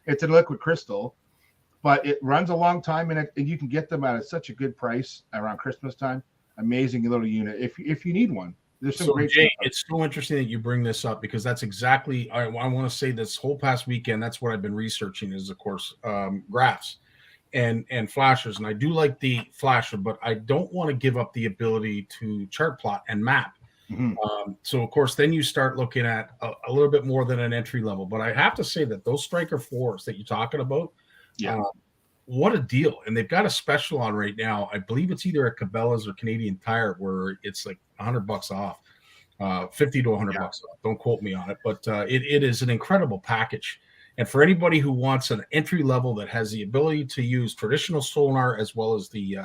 it's a liquid crystal, but it runs a long time, and you can get them at such a good price around Christmas time. Amazing little unit if you need one. There's some great Jay, it's so interesting that you bring this up, because that's exactly, I want to say this whole past weekend, that's what I've been researching is, of course, graphs and flashers. And I do like the flasher, but I don't want to give up the ability to chart plot and map. Mm-hmm. So, of course, then you start looking at a little bit more than an entry level. But I have to say that those Striker 4s that you're talking about, what a deal. And they've got a special on right now. I believe it's either at Cabela's or Canadian Tire, where it's like $100 off, 50 to $100 off. Don't quote me on it, but it is an incredible package. And for anybody who wants an entry level that has the ability to use traditional sonar as well as the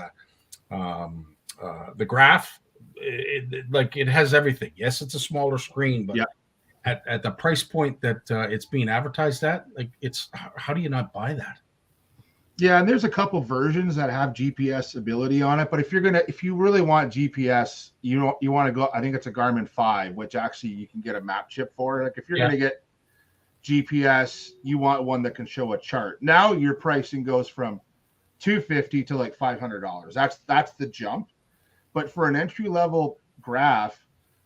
graph, it has everything. Yes, it's a smaller screen, but at the price point that it's being advertised at, how do you not buy that? Yeah, and there's a couple versions that have GPS ability on it, but if you really want GPS, you want to go, I think it's a Garmin 5, which actually you can get a map chip for. Like if you're going to get GPS, you want one that can show a chart. Now your pricing goes from $250 to like $500. That's the jump. But for an entry level graph,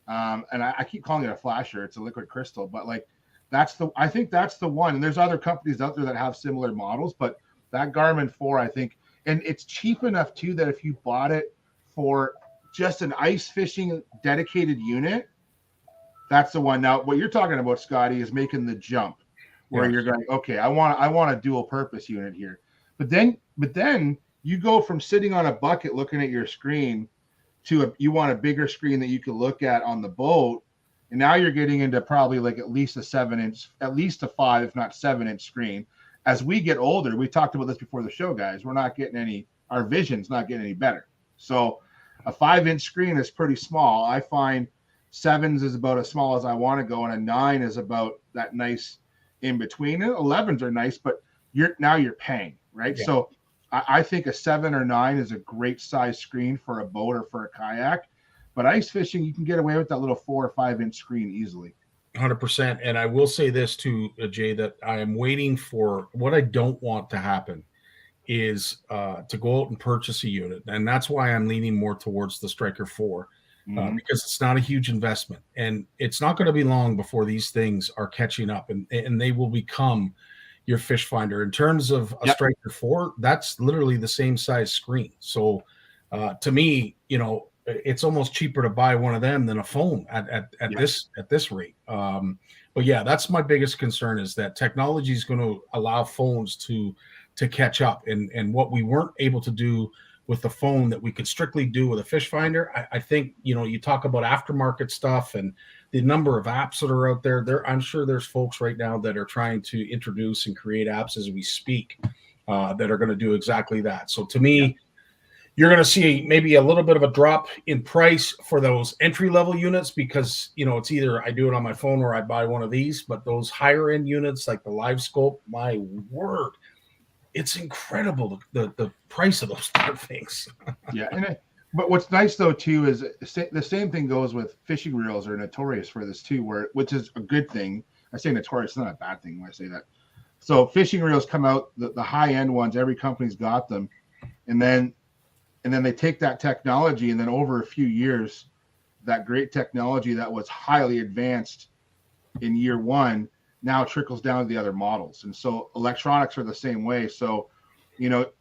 and I keep calling it a flasher, it's a liquid crystal, but I think that's the one. And there's other companies out there that have similar models, but that Garmin 4, I think, and it's cheap enough too that if you bought it for just an ice fishing dedicated unit, that's the one. Now, what you're talking about, Scotty, is making the jump where you're going, okay, I want a dual purpose unit here. But then you go from sitting on a bucket looking at your screen to you want a bigger screen that you can look at on the boat. And now you're getting into probably like at least a 7-inch, at least a 5, if not 7-inch screen. As we get older, we talked about this before the show, guys, our vision's not getting any better. So a 5-inch screen is pretty small. I find 7s is about as small as I want to go, and a 9 is about that nice in between. And 11s are nice, but you're paying, right? Yeah. So I think a 7 or 9 is a great size screen for a boat or for a kayak. But ice fishing, you can get away with that little 4 or 5-inch screen easily. 100%. And I will say this too, Jay, that I am waiting for. What I don't want to happen is to go out and purchase a unit. And that's why I'm leaning more towards the Striker 4, because it's not a huge investment. And it's not going to be long before these things are catching up and they will become your fish finder. In terms of a Striker 4, that's literally the same size screen. So to me, it's almost cheaper to buy one of them than a phone at this rate. But yeah, that's my biggest concern, is that technology is going to allow phones to catch up, and what we weren't able to do with the phone that we could strictly do with a fish finder. I think, you talk about aftermarket stuff and the number of apps that are out there. I'm sure there's folks right now that are trying to introduce and create apps as we speak that are going to do exactly that. So to me, you're going to see maybe a little bit of a drop in price for those entry-level units, because, it's either I do it on my phone or I buy one of these. But those higher-end units like the Live Scope, my word, it's incredible the price of those things. But what's nice though too is the same thing goes with fishing reels are notorious for this too, which is a good thing. I say notorious, it's not a bad thing when I say that. So fishing reels come out, the high-end ones, every company's got them, and then And then they take that technology, and then over a few years, that great technology that was highly advanced in year one now trickles down to the other models. And so electronics are the same way. So,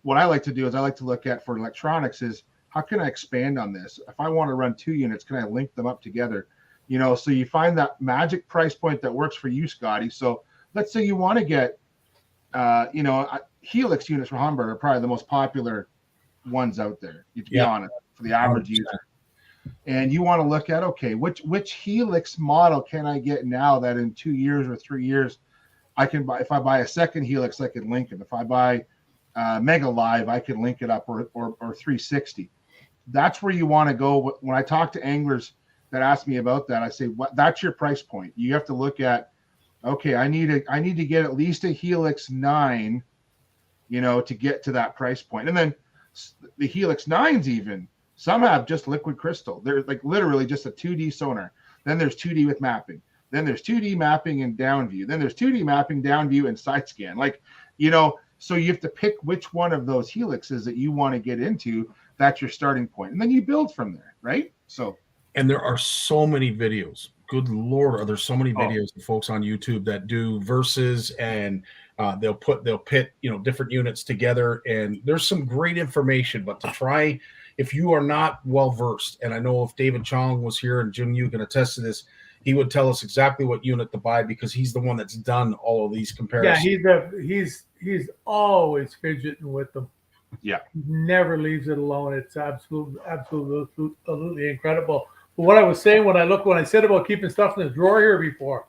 what I like to do is I like to look at for electronics is how can I expand on this? If I want to run 2 units, can I link them up together? So you find that magic price point that works for you, Scotty. So let's say you want to get, Helix units from Humber are probably the most popular ones out there, to be honest, for the average 100%. User. And you want to look at, okay, which Helix model can I get now that in 2 years or 3 years I can buy? If I buy a second Helix, I can link it. If I buy Mega Live, I can link it up, or 360. That's where you want to go. When I talk to anglers that ask me about that, I say, that's your price point. You have to look at, okay, I need to get at least a Helix 9, to get to that price point. And then the Helix 9s, even some have just liquid crystal. They're like literally just a 2D sonar. Then there's 2D with mapping. Then there's 2D mapping and down view. Then there's 2D mapping, down view, and side scan. So you have to pick which one of those Helixes that you want to get into. That's your starting point. And then you build from there, right? So, and there are so many videos. Good Lord, are there so many videos of folks on YouTube that do verses, and they'll pit, different units together. And there's some great information, but to try, if you are not well versed, and I know if David Chong was here and Jim, you can attest to this, he would tell us exactly what unit to buy because he's the one that's done all of these comparisons. Yeah, he's always fidgeting with them. Yeah, he never leaves it alone. It's absolutely incredible. But what I was saying when I said about keeping stuff in the drawer here before,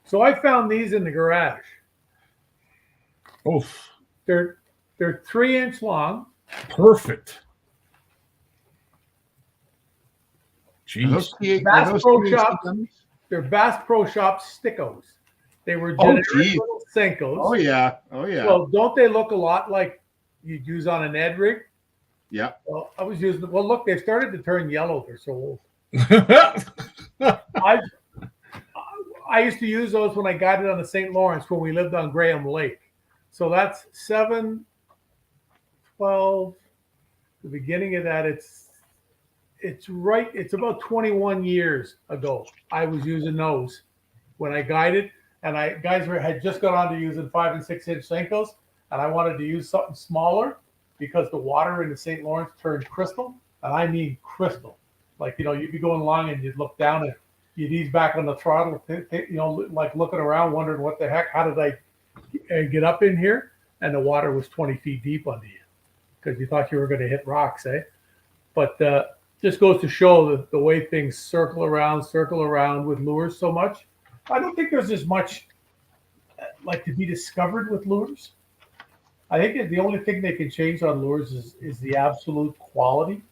so I found these in the garage. Oof. They're 3-inch long. Perfect. Jeez. They're Bass Pro Shop Stickos. They were generic little Senkos. Oh yeah. Well, don't they look a lot like you'd use on an Ed rig? Yeah. Well, I was using. Well, look, they've started to turn yellow. They're so old. I used to use those when I guided on the St. Lawrence when we lived on Graham Lake. So that's 7, 12. The beginning of that, it's about 21 years ago. I was using those when I guided, and guys had just got on to using 5 and 6 inch Senkos, and I wanted to use something smaller because the water in the St. Lawrence turned crystal, and I mean crystal. Like, you'd be going along and you'd look down and you'd ease back on the throttle, like looking around, wondering what the heck, how did I get up in here? And the water was 20 feet deep under you because you thought you were going to hit rocks, eh? But just goes to show the way things circle around with lures so much. I don't think there's as much like to be discovered with lures. I think the only thing they can change on lures is the absolute quality.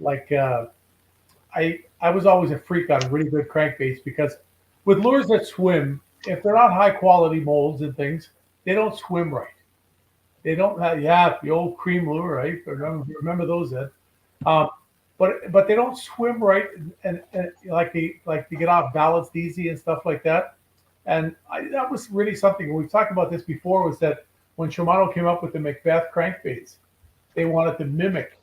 Like I was always a freak on really good crankbaits because with lures that swim, if they're not high quality molds and things, they don't swim right. They don't have the old cream lure, right? Remember those, Ed? But they don't swim right and like they get off balanced easy and stuff like that. And that was really something we've talked about this before, was that when Shimano came up with the Macbeth crankbaits, they wanted to mimic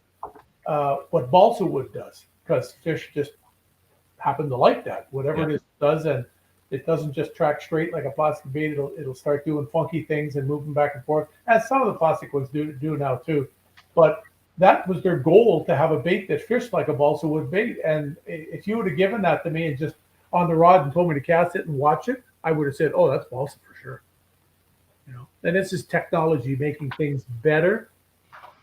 what balsa wood does, because fish just happen to like that. Whatever it does, and it doesn't just track straight like a plastic bait. It'll start doing funky things and moving back and forth, as some of the plastic ones do now too. But that was their goal, to have a bait that fished like a balsa wood bait. And if you would have given that to me and just on the rod and told me to cast it and watch it, I would have said, "Oh, that's balsa for sure." And this is technology making things better.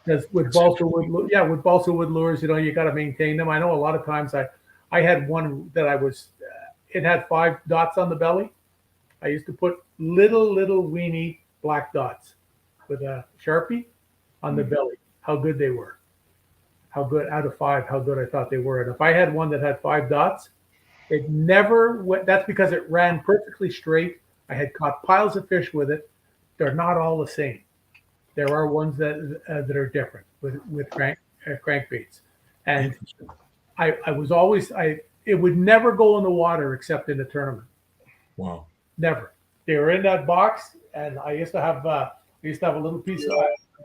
Because with balsa wood lures, you got to maintain them. I know a lot of times I had one that it had 5 dots on the belly. I used to put little weeny black dots with a Sharpie on the belly. How good they were. How good out of 5, how good I thought they were. And if I had one that had 5 dots, it never went. That's because it ran perfectly straight. I had caught piles of fish with it. They're not all the same. There are ones that are different with crankbaits. And I was always, it would never go in the water except in the tournament. Wow. Never. They were in that box, and I used to have a little piece of,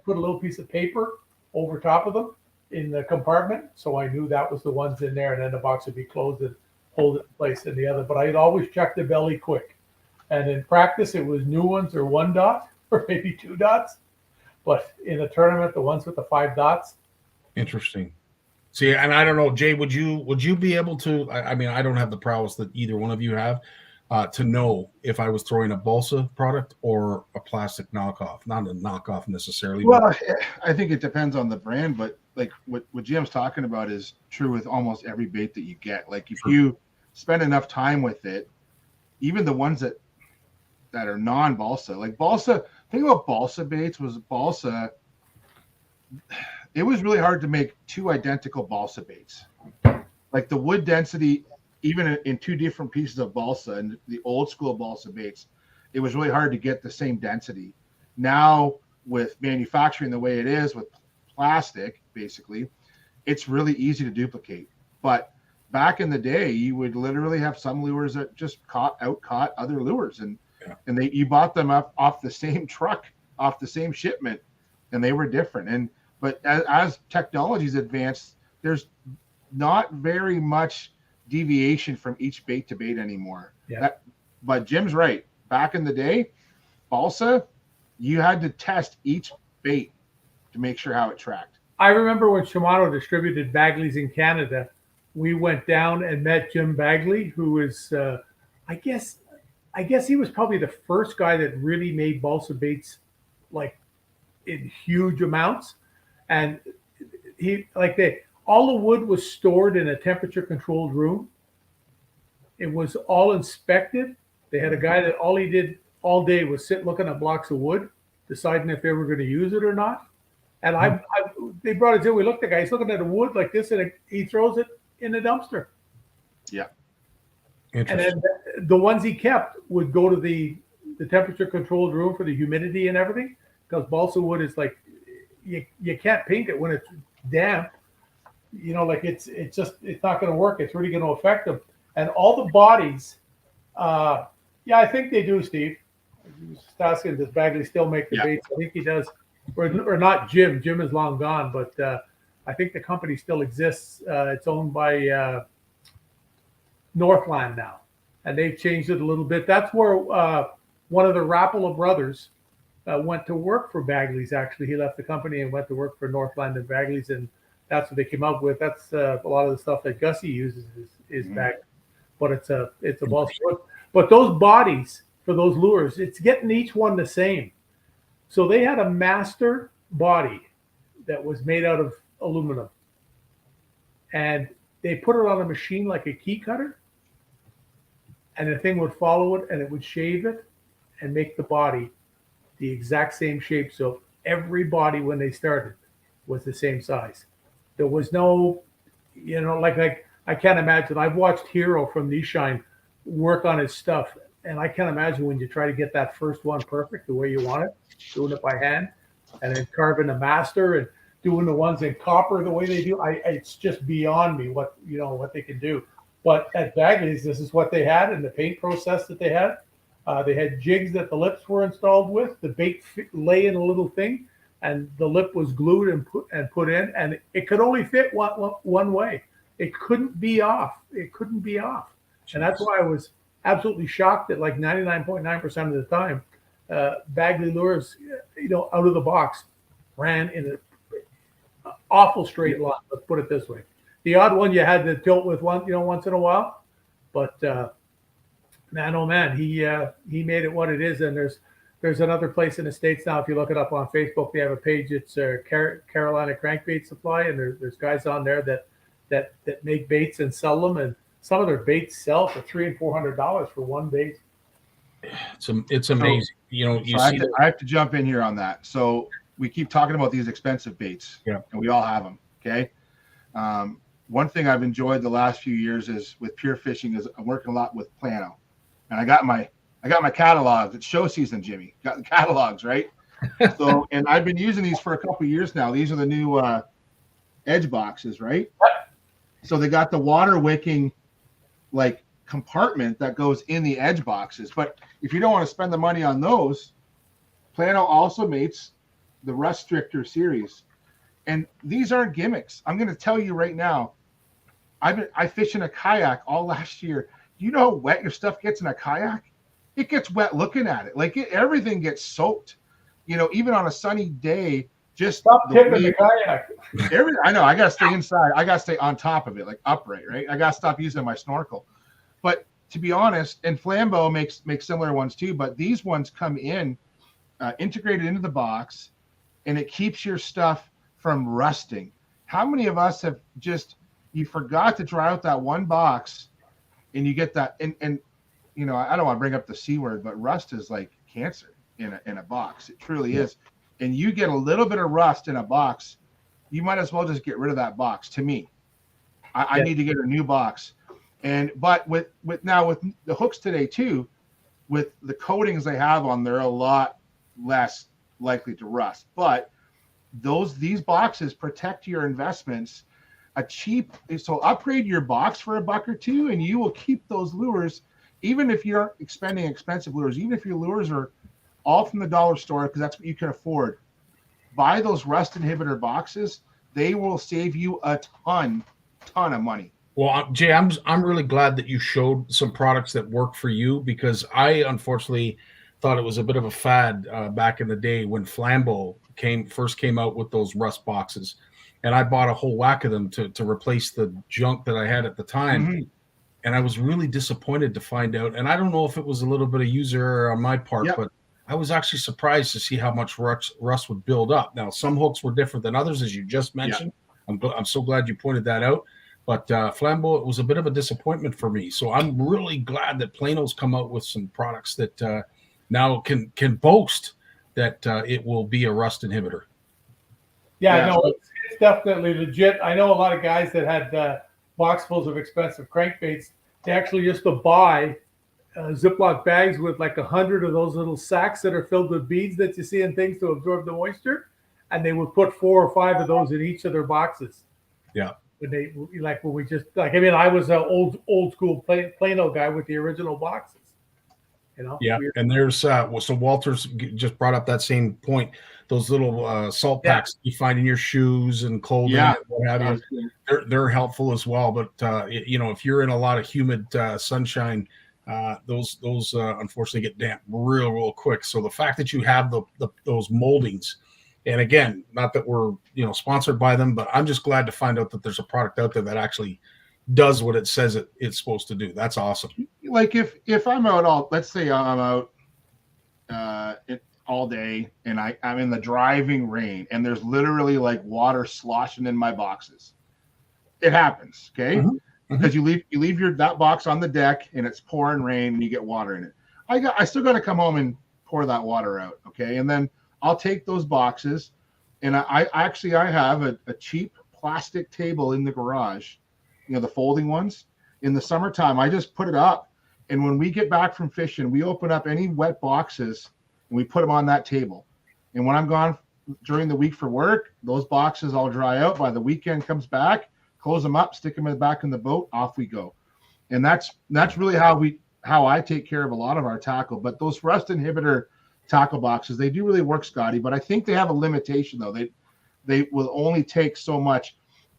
put a little piece of paper over top of them, in the compartment, so I knew that was the ones in there, and then the box would be closed and hold it in place in the other. But I'd always check the belly quick. And in practice, it was new ones or 1 dot or maybe 2 dots. But in a tournament, the ones with the 5 dots. Interesting. See, and I don't know, Jay, would you be able to, I mean, I don't have the prowess that either one of you have, to know if I was throwing a balsa product or a plastic knockoff. Not a knockoff necessarily. Well, I think it depends on the brand, but like what Jim's talking about is true with almost every bait that you get. Like if you spend enough time with it, even the ones that are non-balsa, like balsa, thing about balsa baits was balsa, it was really hard to make 2 identical balsa baits. Like the wood density, even in 2 different pieces of balsa and the old school balsa baits, it was really hard to get the same density. Now with manufacturing the way it is with plastic, basically, it's really easy to duplicate. But back in the day, you would literally have some lures that just out caught other lures, and you bought them up off the same truck, off the same shipment, and they were different. But as technology's advanced, there's not very much deviation from each bait to bait anymore. But Jim's right. Back in the day, balsa, you had to test each bait to make sure how it tracked. I remember when Shimano distributed Bagley's in Canada, we went down and met Jim Bagley, who is, I guess he was probably the first guy that really made balsa baits like in huge amounts. And all the wood was stored in a temperature controlled room. It was all inspected. They had a guy that all he did all day was sit looking at blocks of wood, deciding if they were going to use it or not. And they brought it in. We looked at the guy. He's looking at the wood like this, and he throws it in the dumpster. Yeah. And then the ones he kept would go to the temperature controlled room for the humidity and everything, because balsa wood is like you can't paint it when it's damp. You know, like it's not going to work. It's really going to affect them. And all the bodies, I think they do, Steve. I was just asking, does Bagley still make the baits? I think he does. Or not Jim. Jim is long gone, but I think the company still exists. It's owned by Northland now, and they've changed it a little bit. That's where one of the Rapala brothers went to work for Bagley's. Actually, he left the company and went to work for Northland and Bagley's, and that's what they came up with. That's a lot of the stuff that Gussie uses is Bagley, but it's a balsa wood. But those bodies for those lures, it's getting each one the same. So they had a master body that was made out of aluminum, and they put it on a machine like a key cutter, and the thing would follow it, and it would shave it and make the body the exact same shape. So every body when they started was the same size. There was no, like I can't imagine. I've watched Hero from Nishine work on his stuff, and I can't imagine when you try to get that first one perfect the way you want it, doing it by hand, and then carving a master and doing the ones in copper the way they do. It's just beyond me what they can do. But at Bagley's, this is what they had in the paint process that they had. They had jigs that the lips were installed with. The bait lay in a little thing, and the lip was glued and put in, and it could only fit one way. It couldn't be off. And that's why I was absolutely shocked that like 99.9% of the time, Bagley lures, out of the box, ran in an awful straight line. Let's put it this way. The odd one you had to tilt with once in a while, but man, oh man, he made it what it is. And there's another place in the States now. If you look it up on Facebook, they have a page. It's Carolina Crankbait Supply, and there's guys on there that make baits and sell them, and some of their baits sell for $300 and $400 for one bait. It's amazing. I have to jump in here on that. So we keep talking about these expensive baits, and we all have them. Okay. One thing I've enjoyed the last few years is with Pure Fishing is I'm working a lot with Plano, and I got my catalogs. It's show season, Jimmy. Got the catalogs, right? So, and I've been using these for a couple of years now. These are the new edge boxes, right? So they got the water wicking like compartment that goes in the edge boxes. But if you don't want to spend the money on those, Plano also makes the Rust Stricter series. And these aren't gimmicks. I'm going to tell you right now, I fished in a kayak all last year. Do you know how wet your stuff gets in a kayak? It gets wet looking at it. Like everything gets soaked. You know, even on a sunny day, just stop tipping the kayak. I know. I got to stay inside. I got to stay on top of it, like upright, right? I got to stop using my snorkel. But to be honest, and Flambeau makes similar ones too, but these ones come in integrated into the box, and it keeps your stuff from rusting. How many of us have you forgot to dry out that one box, and you get that, and you know, I don't want to bring up the C word, but rust is like cancer in a box. It truly is. And you get a little bit of rust in a box, you might as well just get rid of that box. To me, I need to get a new box. But with the hooks today too, with the coatings they have on, they're a lot less likely to rust. But these boxes protect your investments. So upgrade your box for $1 or $2, and you will keep those lures, even if you're expending expensive lures, even if your lures are all from the dollar store, because that's what you can afford. Buy those rust inhibitor boxes. They will save you a ton of money. Well, Jay, I'm really glad that you showed some products that work for you, because I unfortunately thought it was a bit of a fad back in the day when Flambeau first came out with those rust boxes, and I bought a whole whack of them to replace the junk that I had at the time. Mm-hmm. And I was really disappointed to find out, and I don't know if it was a little bit of user error on my part, but I was actually surprised to see how much rust would build up. Now, some hooks were different than others, as you just mentioned. I'm so glad you pointed that out. But Flambeau, it was a bit of a disappointment for me. So I'm really glad that Plano's come out with some products that now can boast that it will be a rust inhibitor. Yeah, no, it's definitely legit. I know a lot of guys that had boxfuls of expensive crankbaits. They actually used to buy Ziploc bags with like 100 of those little sacks that are filled with beads that you see in things to absorb the moisture, and they would put 4 or 5 of those in each of their boxes. Yeah. I was an old school Plano guy with the original boxes. You know. Yeah, and there's so Walter's just brought up that same point. Those little salt packs you find in your shoes and clothing, and what have you, they're helpful as well. But if you're in a lot of humid sunshine, those unfortunately get damp real quick. So the fact that you have those moldings, and again, not that we're sponsored by them, but I'm just glad to find out that there's a product out there that actually does what it says it's supposed to do. That's awesome. Like if I'm out let's say I'm out all day and I'm in the driving rain and there's literally like water sloshing in my boxes. It happens, okay? Mm-hmm. Because you leave that box on the deck and it's pouring rain and you get water in it. I still got to come home and pour that water out, okay? And then I'll take those boxes, and I have a cheap plastic table in the garage, the folding ones. In the summertime, I just put it up, and when we get back from fishing, we open up any wet boxes and we put them on that table. And when I'm gone during the week for work, those boxes all dry out. By the weekend comes back, close them up, stick them back in the boat, off we go. And that's really how I take care of a lot of our tackle. But those rust inhibitor tackle boxes, they do really work, Scotty, but I think they have a limitation though. They will only take so much.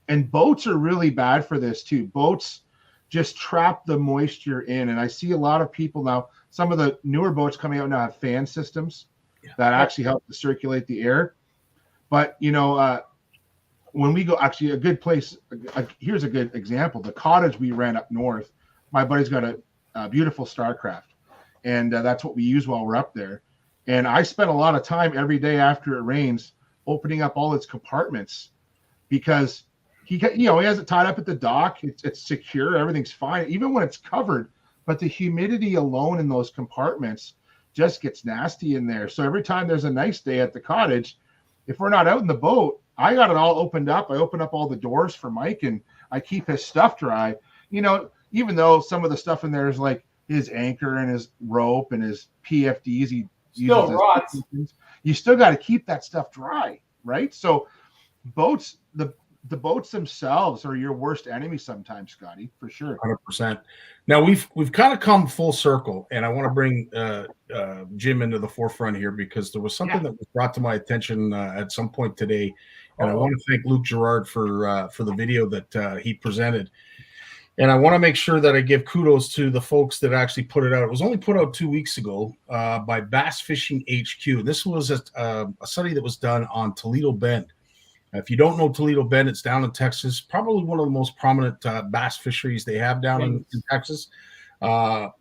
And boats are really bad for this too. Boats just trap the moisture in. And I see a lot of people now, some of the newer boats coming out now have fan systems that actually help to circulate the air. But when we go, actually a good place, here's a good example. The cottage we ran up north, my buddy's got a beautiful Starcraft, and that's what we use while we're up there. And I spent a lot of time every day after it rains opening up all its compartments, because he has it tied up at the dock. It's secure. Everything's fine, even when it's covered. But the humidity alone in those compartments just gets nasty in there. So every time there's a nice day at the cottage, if we're not out in the boat, I got it all opened up. I open up all the doors for Mike, and I keep his stuff dry. Even though some of the stuff in there is like his anchor and his rope and his PFDs, he still rots. You still got to keep that stuff dry, right? So boats, the boats themselves are your worst enemy sometimes, Scotty, for sure. 100%. Now we've kind of come full circle, and I want to bring Jim into the forefront here, because there was something that was brought to my attention at some point today, And I want to thank Luke Gerard for the video that he presented. And I want to make sure that I give kudos to the folks that actually put it out. It was only put out 2 weeks ago by Bass Fishing HQ. This was a study that was done on Toledo Bend. If you don't know Toledo Bend, it's down in Texas, probably one of the most prominent bass fisheries they have down in Texas. But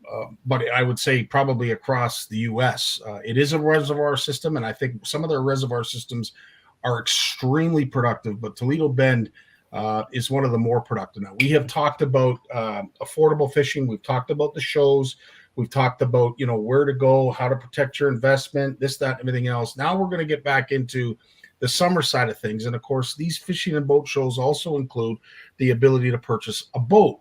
I would say probably across the U.S. It is a reservoir system, and I think some of their reservoir systems are extremely productive, but Toledo Bend is one of the more productive. Now, we have talked about affordable fishing. We've talked about the shows. We've talked about, where to go, how to protect your investment, this, that, and everything else. Now we're going to get back into the summer side of things. And of course, these fishing and boat shows also include the ability to purchase a boat.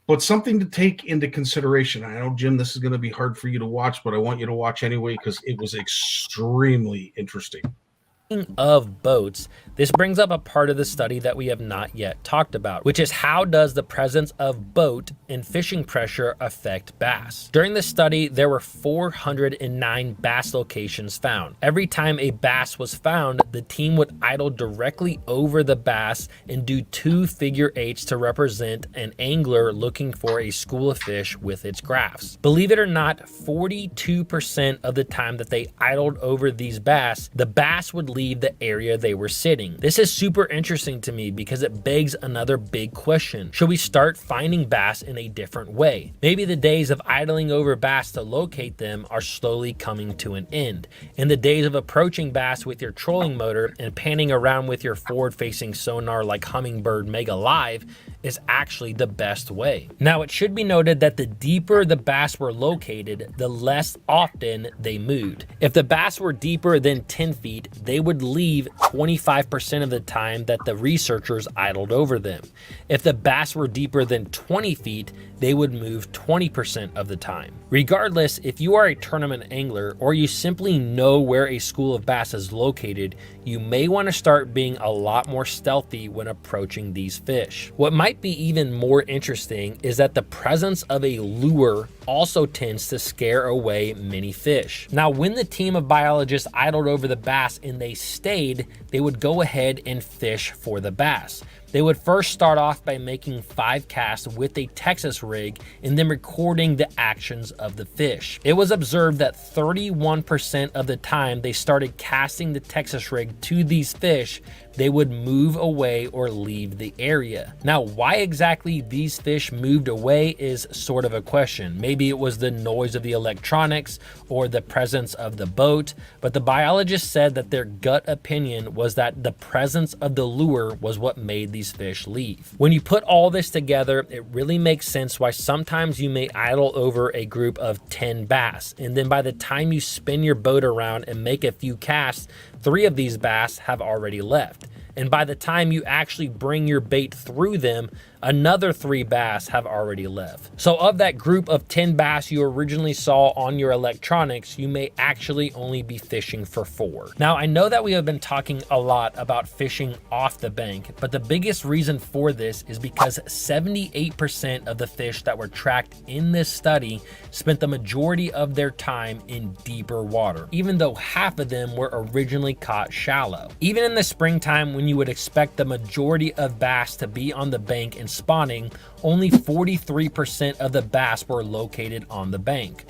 But something to take into consideration. I know, Jim, this is going to be hard for you to watch, but I want you to watch anyway because it was extremely interesting. Of boats, this brings up a part of the study that we have not yet talked about, which is how does the presence of boat and fishing pressure affect bass? During the study, there were 409 bass locations found. Every time a bass was found, the team would idle directly over the bass and do 2 figure eights to represent an angler looking for a school of fish with its graphs. Believe it or not, 42% of the time that they idled over these bass, the bass would leave the area they were sitting. This is super interesting to me because it begs another big question. Should we start finding bass in a different way? Maybe the days of idling over bass to locate them are slowly coming to an end, and the days of approaching bass with your trolling motor and panning around with your forward-facing sonar like Humminbird Mega Live is actually the best way. Now, it should be noted that the deeper the bass were located, the less often they moved. If the bass were deeper than 10 feet, they would leave 25% of the time that the researchers idled over them. If the bass were deeper than 20 feet, they would move 20% of the time. Regardless, if you are a tournament angler or you simply know where a school of bass is located, you may want to start being a lot more stealthy when approaching these fish. What might be even more interesting is that the presence of a lure also tends to scare away many fish. Now, when the team of biologists idled over the bass and they stayed, they would go ahead and fish for the bass. They would first start off by making 5 casts with a Texas rig and then recording the actions of the fish. It was observed that 31% of the time they started casting the Texas rig to these fish, they would move away or leave the area. Now, why exactly these fish moved away is sort of a question. Maybe it was the noise of the electronics or the presence of the boat, but the biologist said that their gut opinion was that the presence of the lure was what made these fish leave. When you put all this together, it really makes sense why sometimes you may idle over a group of 10 bass, and then by the time you spin your boat around and make a few casts, 3 of these bass have already left. And by the time you actually bring your bait through them, another 3 bass have already left. So of that group of 10 bass you originally saw on your electronics, you may actually only be fishing for 4. Now, I know that we have been talking a lot about fishing off the bank, but the biggest reason for this is because 78% of the fish that were tracked in this study spent the majority of their time in deeper water, even though half of them were originally caught shallow. Even in the springtime, when you would expect the majority of bass to be on the bank and spawning, only 43% of the bass were located on the bank.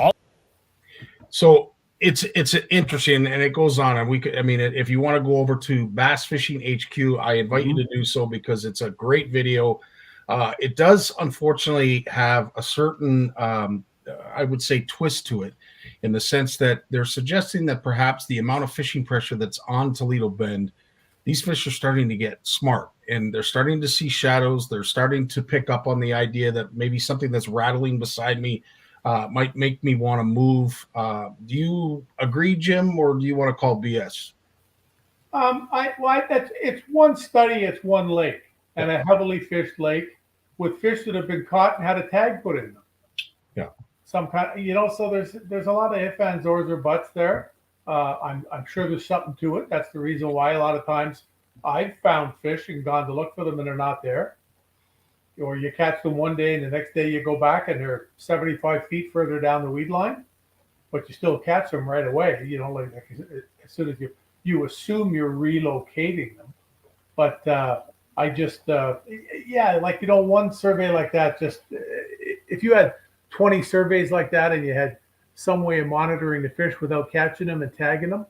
So it's interesting, and it goes on. And if you want to go over to Bass Fishing HQ, I invite you to do so because it's a great video. It does unfortunately have a certain, I would say, twist to it, in the sense that they're suggesting that perhaps the amount of fishing pressure that's on Toledo Bend, these fish are starting to get smart and they're starting to see shadows. They're starting to pick up on the idea that maybe something that's rattling beside me might make me want to move. Do you agree, Jim, or do you want to call BS? It's one study, it's one lake, and a heavily fished lake with fish that have been caught and had a tag put in them. Yeah. Some kind, so there's a lot of ifs, ands, ors, or buts there. I'm sure there's something to it. That's the reason why a lot of times I've found fish and gone to look for them and they're not there. Or you catch them one day and the next day you go back and they're 75 feet further down the weed line, but you still catch them right away. Like as soon as you assume you're relocating them. But I just, yeah, like, one survey like that, just if you had 20 surveys like that and you had some way of monitoring the fish without catching them and tagging them,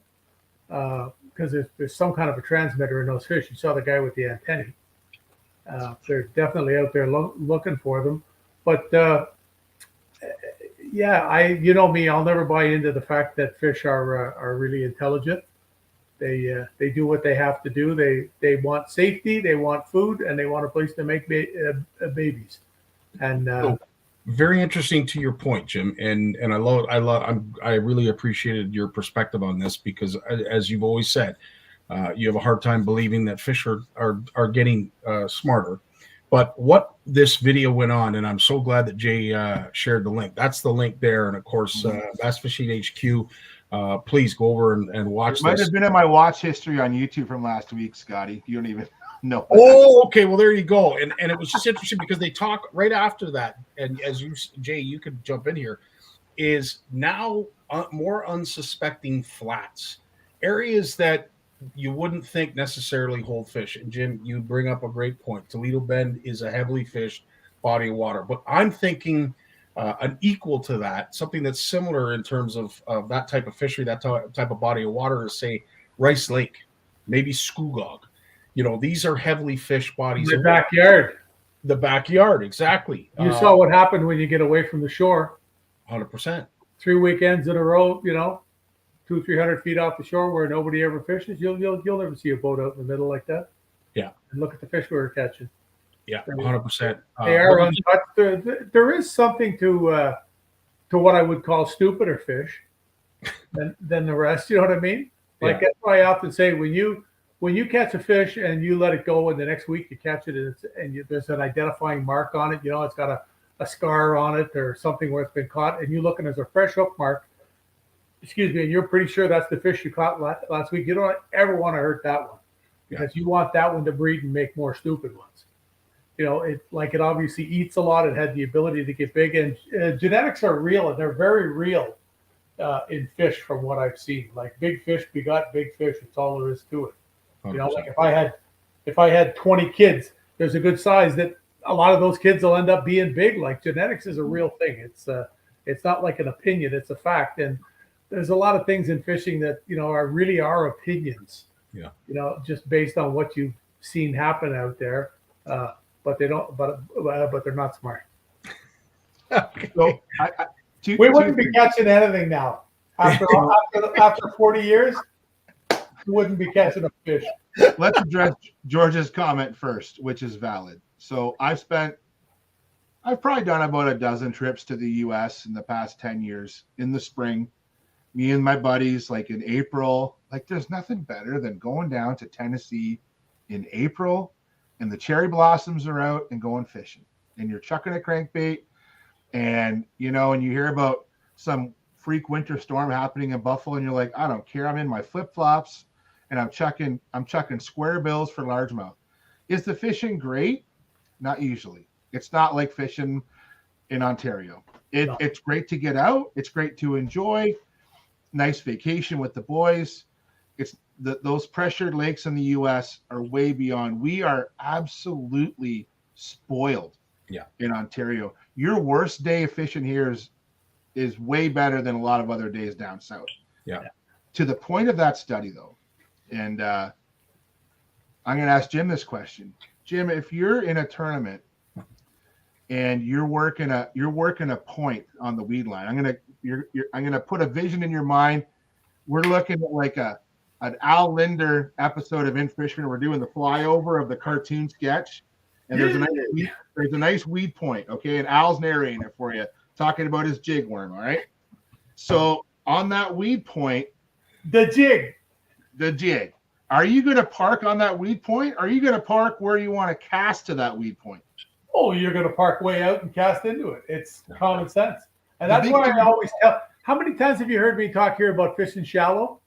because there's some kind of a transmitter in those fish. You saw the guy with the antennae. They're definitely out there looking for them. But yeah, you know me, I'll never buy into the fact that fish are really intelligent. They do what they have to do. They want safety, they want food, and they want a place to make babies. And very interesting to your point, Jim. And I really appreciated your perspective on this, because as you've always said, you have a hard time believing that fish are getting smarter. But what this video went on, and I'm so glad that Jay shared the link. That's the link there. And of course, Bass Fishing HQ. Please go over and watch. It might have been in my watch history on YouTube from last week, Scotty. You don't even know. Oh, okay. Well, there you go. And it was just interesting because they talk right after that. And as you, Jay, you could jump in here, is now more unsuspecting flats, areas that you wouldn't think necessarily hold fish. And Jim, you bring up a great point. Toledo Bend is a heavily fished body of water, but I'm thinking an equal to that, something that's similar in terms of that type of fishery, that type of body of water, is say Rice Lake, maybe Skoogog. These are heavily fished bodies. The backyard. The backyard, exactly. You saw what happened when you get away from the shore. 100%. 3 weekends in a row, 200-300 feet off the shore where nobody ever fishes. You'll never see a boat out in the middle like that. Yeah. And look at the fish we were catching. Yeah, 100%. They are untouched. There is something to what I would call stupider fish than the rest. You know what I mean? Like, that's why I often say, when you catch a fish and you let it go, and the next week you catch it and there's an identifying mark on it, it's got a scar on it or something where it's been caught, and you look and there's a fresh hook mark, and you're pretty sure that's the fish you caught last week, you don't ever want to hurt that one, because you want that one to breed and make more stupid ones. It obviously eats a lot. It had the ability to get big, and genetics are real, and they're very real in fish from what I've seen. Like, big fish begot big fish. It's all there is to it. 100%. Like if I had 20 kids, there's a good size that a lot of those kids will end up being big. Like, genetics is a real thing. It's not like an opinion, it's a fact. And there's a lot of things in fishing that, really are opinions. Yeah. Just based on what you've seen happen out there. But they don't. But they're not smart. Okay. So we wouldn't be catching anything now. After 40 years, we wouldn't be catching a fish. Let's address George's comment first, which is valid. So I've probably done about a dozen trips to the U.S. in the past 10 years in the spring. Me and my buddies, like in April, like there's nothing better than going down to Tennessee in April, and the cherry blossoms are out, and going fishing, and you're chucking a crankbait, and and you hear about some freak winter storm happening in Buffalo, and you're like, I don't care, I'm in my flip-flops and I'm chucking square bills for largemouth. Is the fishing great? Not usually. It's not like fishing in Ontario. It's great to get out, it's great to enjoy, nice vacation with the boys. It's those pressured lakes in the U.S. are way beyond. We are absolutely spoiled. In Ontario. Your worst day of fishing here is way better than a lot of other days down south. Yeah. To the point of that study, though, and I'm going to ask Jim this question. Jim, if you're in a tournament and you're working a point on the weed line, I'm going to put a vision in your mind. We're looking at like an Al Linder episode of In Fisherman. We're doing the flyover of the cartoon sketch, and there's a nice weed point, okay? And Al's narrating it for you, talking about his jig worm, all right? So on that weed point, the jig. Are you going to park on that weed point? Or are you going to park where you want to cast to that weed point? Oh, you're going to park way out and cast into it. It's common sense. And that's why I always tell. How many times have you heard me talk here about fishing shallow?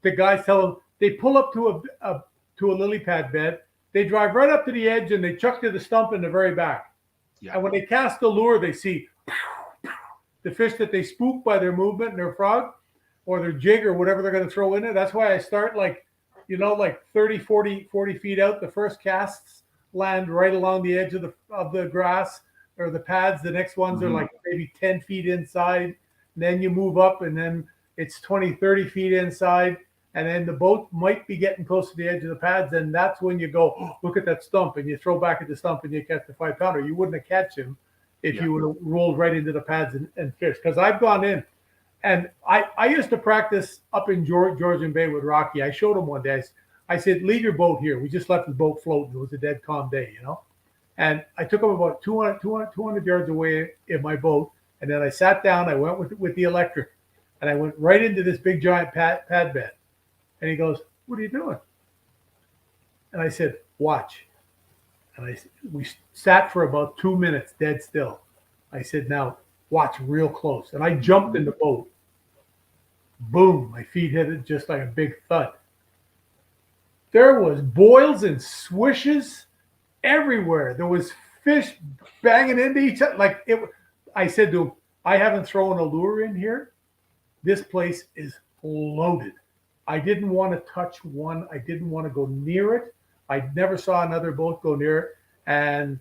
The guys tell them they pull up to a lily pad bed. They drive right up to the edge and they chuck to the stump in the very back. Yeah. And when they cast the lure, they see the fish that they spook by their movement and their frog or their jig or whatever they're going to throw in it. That's why I start like, you know, like 30, 40 feet out. The first casts land right along the edge of the grass or the pads. The next ones are like maybe 10 feet inside. And then you move up, and then it's 20, 30 feet inside. And then the boat might be getting close to the edge of the pads. And that's when you go, oh, look at that stump, and you throw back at the stump and you catch the 5-pounder. You wouldn't have catch him if you would have rolled right into the pads and fished. Because I've gone in, and I used to practice up in Georgian Bay with Rocky. I showed him one day. I said, leave your boat here. We just left the boat floating. It was a dead calm day, you know. And I took him about 200 yards away in my boat. And then I sat down. I went with the electric. And I went right into this big giant pad bed. And he goes, what are you doing? And I said, watch. And we sat for about 2 minutes dead still. I said, now watch real close. And I jumped in the boat. Boom, my feet hit it just like a big thud. There was boils and swishes everywhere. There was fish banging into each other. Like it. I said to him, I haven't thrown a lure in here. This place is loaded. I didn't want to touch one. I didn't want to go near it. I never saw another boat go near it. And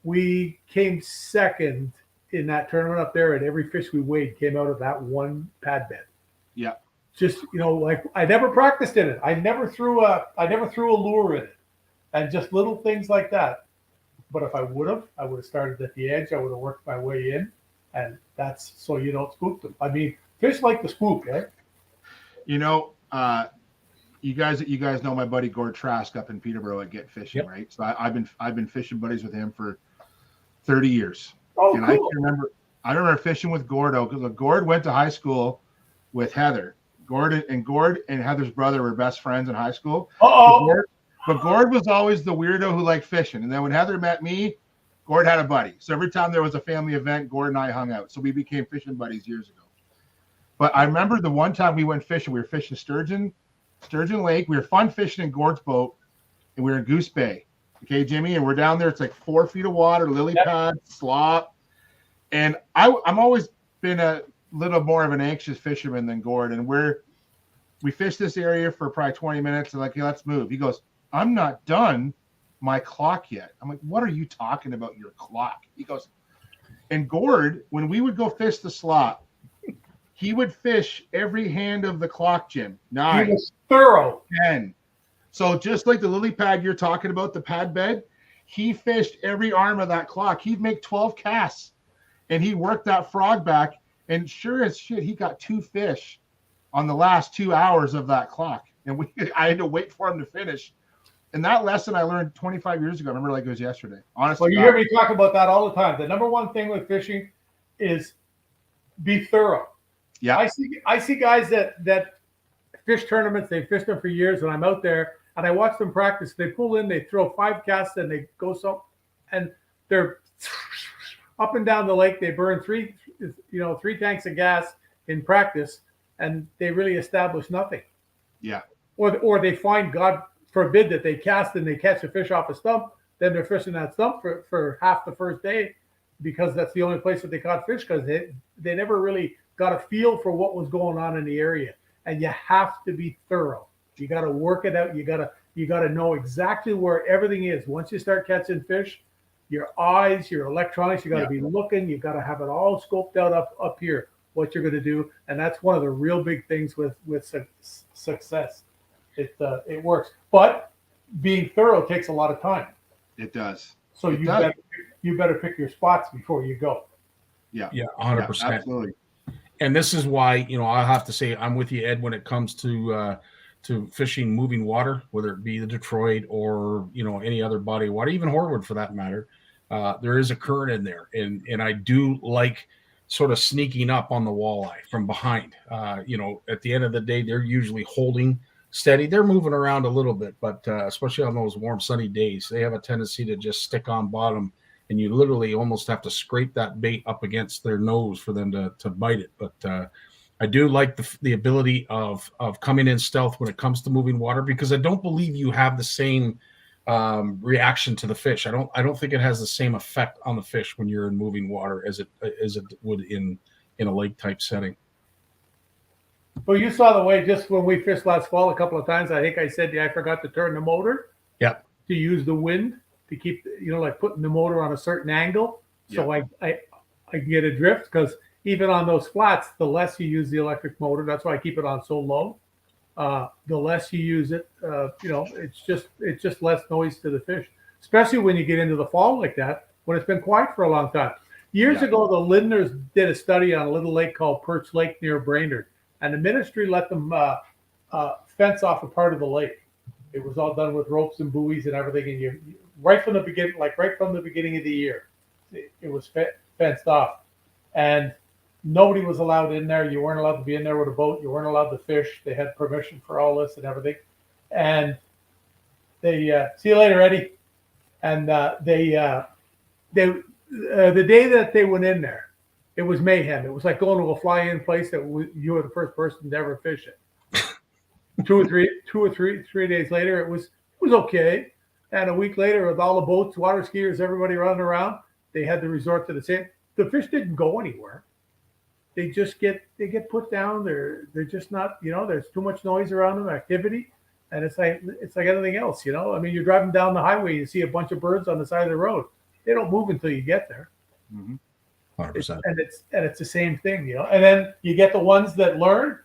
we came second in that tournament up there, and every fish we weighed came out of that one pad bed. Yeah. Just, you know, like I never practiced in it. I never threw a lure in it, and just little things like that. But if I would have started at the edge. I would have worked my way in, and that's so you don't spook them. I mean, fish like to spook, eh? You know, you guys know my buddy Gord Trask up in Peterborough at Get Fishing, right? So I've been fishing buddies with him for 30 years. Oh, and cool. I remember fishing with Gordo because Gord went to high school with Heather. Gord and Heather's brother were best friends in high school. But Gord was always the weirdo who liked fishing. And then when Heather met me, Gord had a buddy. So every time there was a family event, Gord and I hung out. So we became fishing buddies years ago. But I remember the one time we went fishing, we were fishing Sturgeon Lake. We were fun fishing in Gord's boat, and we were in Goose Bay. Okay, Jimmy, and we're down there. It's like 4 feet of water, lily pad, slop. And I'm always been a little more of an anxious fisherman than Gord. And we fished this area for probably 20 minutes. And like, hey, let's move. He goes, I'm not done my clock yet. I'm like, what are you talking about, your clock? He goes, and Gord, when we would go fish the slot, he would fish every hand of the clock, Jim. 9. He was thorough. 10. So just like the lily pad you're talking about, the pad bed, he fished every arm of that clock. He'd make 12 casts, and he worked that frog back. And sure as shit, he got 2 fish on the last 2 hours of that clock. And I had to wait for him to finish. And that lesson I learned 25 years ago. I remember like it was yesterday. Honestly, well, you hear me talk about that all the time. The number one thing with fishing is be thorough. Yeah, I see guys that fish tournaments. They fished them for years, and I'm out there and I watch them practice. They pull in, they throw 5 casts, and they go and they're up and down the lake. They burn 3 tanks of gas in practice, and they really establish nothing. Yeah. Or they find, God forbid, that they cast and they catch a fish off a stump. Then they're fishing that stump for half the first day because that's the only place that they caught fish, because they never really got a feel for what was going on in the area. And you have to be thorough. You got to work it out. You got to know exactly where everything is. Once you start catching fish, your eyes, your electronics, you got to be looking. You got to have it all scoped out up here, what you're going to do. And that's one of the real big things with success. It works. But being thorough takes a lot of time. It does. So you better pick your spots before you go. Yeah. Yeah, 100%. Yeah, absolutely. And this is why, I have to say I'm with you, Ed, when it comes to fishing moving water, whether it be the Detroit or, any other body of water, even Horwood for that matter. There is a current in there. And I do like sort of sneaking up on the walleye from behind. At the end of the day, they're usually holding steady. They're moving around a little bit, but especially on those warm, sunny days, they have a tendency to just stick on bottom. And you literally almost have to scrape that bait up against their nose for them to bite it. But I do like the ability of coming in stealth when it comes to moving water, because I don't believe you have the same reaction to the fish. I don't think it has the same effect on the fish when you're in moving water as it would in a lake type setting. Well, you saw the way just when we fished last fall a couple of times. I think I said I forgot to turn the motor. Yep. To use the wind to keep, like putting the motor on a certain angle, so I can get a drift. Because even on those flats, the less you use the electric motor, that's why I keep it on so low. The less you use it, it's just less noise to the fish, especially when you get into the fall like that, when it's been quiet for a long time. Years ago, the Lindners did a study on a little lake called Perch Lake near Brainerd, and the ministry let them fence off a part of the lake. It was all done with ropes and buoys and everything, and you right from the beginning of the year, it was fenced off, and nobody was allowed in there. You weren't allowed to be in there with a boat. You weren't allowed to fish. They had permission for all this and everything. And they see you later, Eddie. And the day that they went in there, it was mayhem. It was like going to a fly-in place that you were the first person to ever fish it. Two or three days later, it was okay. And a week later, with all the boats, water skiers, everybody running around, they had to resort to the same. The fish didn't go anywhere. They just get put down. They're just not, there's too much noise around them, activity, and it's like anything else, I mean, you're driving down the highway, you see a bunch of birds on the side of the road. They don't move until you get there. 100%. And it's the same thing, And then you get the ones that learn.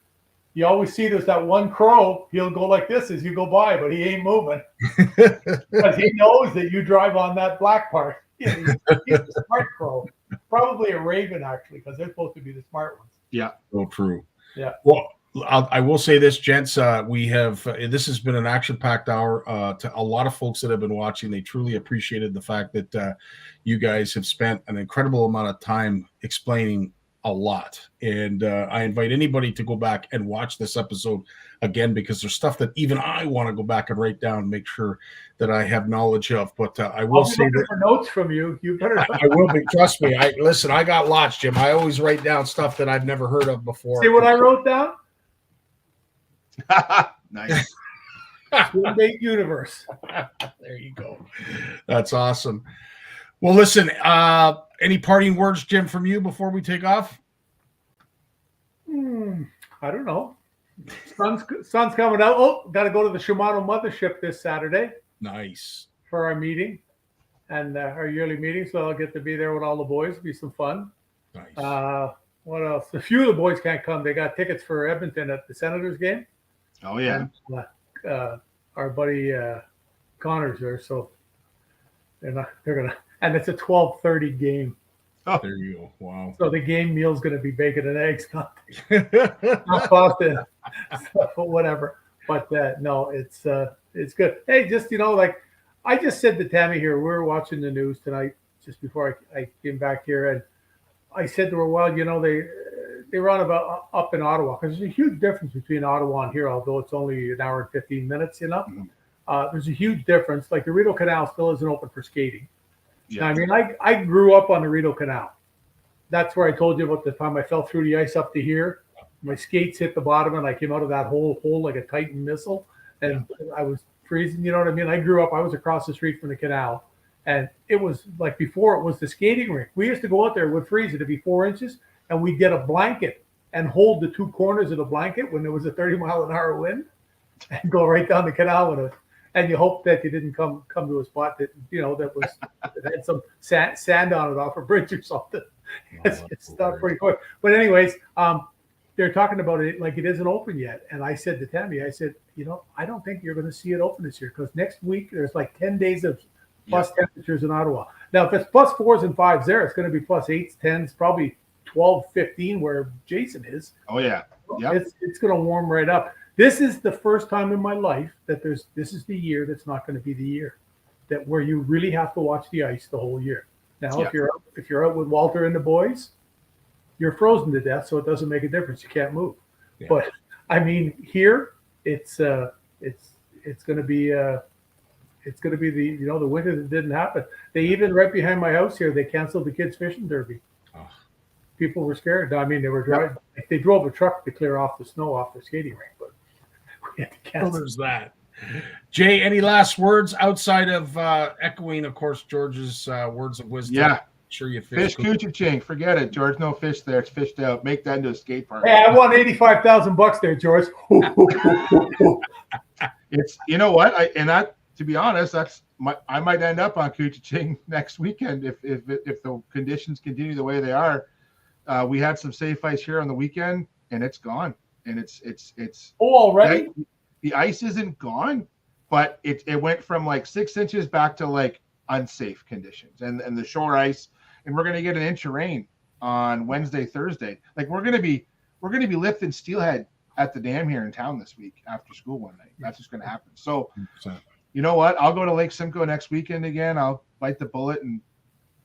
You always see there's that one crow. He'll go like this as you go by, but he ain't moving because he knows that you drive on that black part. He's a smart crow. Probably a raven, actually, because they're supposed to be the smart ones. Yeah, so true. Yeah. Well, I will say this, gents. We have this has been an action-packed hour. To a lot of folks that have been watching, they truly appreciated the fact that you guys have spent an incredible amount of time explaining a lot. And I invite anybody to go back and watch this episode again, because there's stuff that even I want to go back and write down, make sure that I have knowledge of. But I will say that notes from you. You better. I will be. Trust me. Listen. I got lots, Jim. I always write down stuff that I've never heard of before. See what I wrote down? Nice. Swim bait universe. There you go. That's awesome. Well, listen. Any parting words, Jim, from you before we take off? I don't know. Sun's coming out. Oh, got to go to the Shimano mothership this Saturday. Nice. For our meeting and our yearly meeting. So I'll get to be there with all the boys. It'll be some fun. Nice. What else? A few of the boys can't come. They got tickets for Edmonton at the Senators game. Oh, yeah. And, our buddy Connor's there. So they're going to, and it's a 12:30 game. Oh, there you go. Wow. So the game meal's going to be bacon and eggs, not pasta, but whatever. But no, it's good. Hey, just like I just said to Tammy here, we were watching the news tonight just before I came back here, and I said to her, well, they run about up in Ottawa, because there's a huge difference between Ottawa and here, although it's only an hour and 15 minutes. There's a huge difference. Like the Rideau Canal still isn't open for skating. Yeah. I mean, I grew up on the Rideau Canal. That's where I told you about the time I fell through the ice up to here. My skates hit the bottom, and I came out of that hole like a Titan missile, and I was freezing. You know what I mean? I grew up. I was across the street from the canal, and it was like before it was the skating rink. We used to go out there. It would freeze. It'd be 4 inches, and we'd get a blanket and hold the two corners of the blanket when there was a 30-mile-an-hour wind, and go right down the canal with it. And you hope that you didn't come to a spot that that had some sand on it off a bridge or something. It's not pretty quick. But anyways, they're talking about it like it isn't open yet. And I said to Tammy, I said, I don't think you're going to see it open this year, because next week there's like 10 days of plus temperatures in Ottawa. Now, if it's plus 4s and 5s there, it's going to be plus 8s, 10s, probably 12, 15 where Jason is. Oh, yeah. Yep. It's going to warm right up. This is the first time in my life that this is the year that's not going to be the year that where you really have to watch the ice the whole year. Now, if you're out with Walter and the boys, you're frozen to death, so it doesn't make a difference. You can't move. Yeah. But I mean, here it's going to be the the winter that didn't happen. They even right behind my house here, they canceled the kids fishing derby. Oh. People were scared. I mean, they were driving. They drove a truck to clear off the snow off the skating rink, but we had to cancel. Well, there's that. Jay, any last words outside of echoing, of course, George's words of wisdom? sure you Fish Coochie-Ching. Forget it, George. No fish there. It's fished out. Make that into a skate park. Hey, I won $85,000 there, George. It's, you know what? To be honest, I might end up on Coochie-Ching next weekend if the conditions continue the way they are. We had some safe ice here on the weekend, and it's gone. And it's already? The ice isn't gone, but it went from like 6 inches back to like unsafe conditions, and the shore ice. And we're gonna get an inch of rain on Wednesday, Thursday. Like we're gonna be lifting steelhead at the dam here in town this week after school one night. That's just gonna happen. So, you know what? I'll go to Lake Simcoe next weekend again. I'll bite the bullet and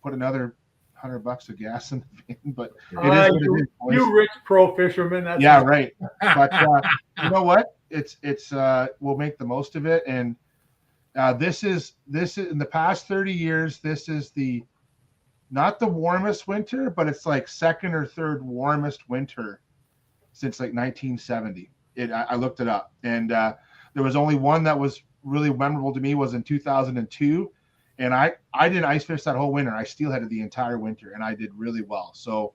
put another $100 of gas in the van. But you rich pro fisherman. That's right. But you know what? It's we'll make the most of it. And this is in the past 30 years. This is not the warmest winter, but it's like second or third warmest winter since like 1970. I looked it up, and there was only one that was really memorable to me was in 2002, and I didn't ice fish that whole winter. I steelheaded the entire winter, and I did really well. So,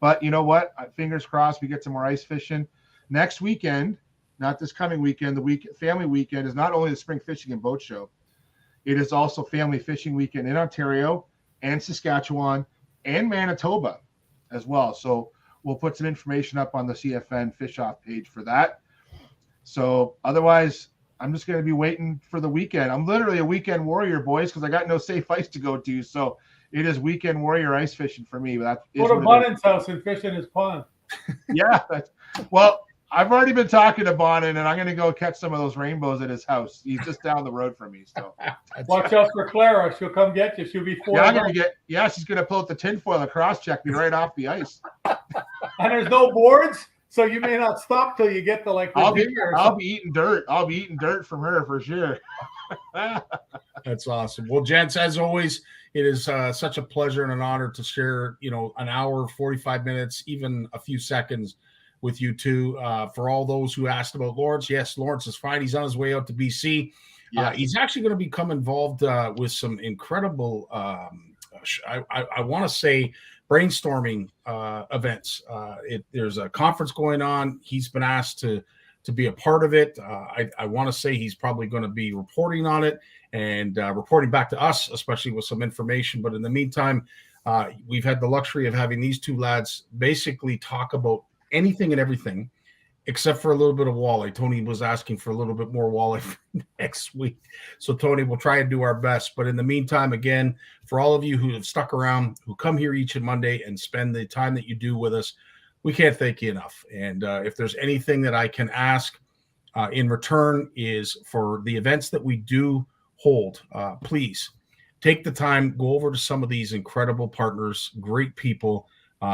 but you know what? Fingers crossed we get some more ice fishing next weekend. Not this coming weekend. Family weekend is not only the Spring Fishing and Boat Show, it is also Family Fishing Weekend in Ontario and Saskatchewan and Manitoba as well. So we'll put some information up on the CFN Fish Off page for that. So otherwise, I'm just going to be waiting for the weekend. I'm literally a weekend warrior, boys, because I got no safe ice to go to. So it is weekend warrior ice fishing for me. Go to Barnucz house and fish in his pond. Yeah. Well, I've already been talking to Bonin, and I'm going to go catch some of those rainbows at his house. He's just down the road from me. So watch out for Clara. She'll come get you. She'll be four. Yeah, she's going to pull out the tinfoil and cross-check me right off the ice. And there's no boards, so you may not stop till you get to like. I'll be eating dirt. I'll be eating dirt from her for sure. That's awesome. Well, gents, as always, it is such a pleasure and an honor to share, an hour, 45 minutes, even a few seconds with you two. For all those who asked about Lawrence, yes, Lawrence is fine. He's on his way out to BC. Yeah. He's actually going to become involved with some incredible, I want to say, brainstorming events. There's a conference going on. He's been asked to be a part of it. I want to say he's probably going to be reporting on it and reporting back to us, especially with some information. But in the meantime, we've had the luxury of having these two lads basically talk about anything and everything except for a little bit of walleye. Tony was asking for a little bit more walleye for next week. So Tony, we'll try and do our best. But in the meantime, again, for all of you who have stuck around, who come here each and Monday and spend the time that you do with us, we can't thank you enough. And if there's anything that I can ask in return is for the events that we do hold, please take the time, go over to some of these incredible partners, great people,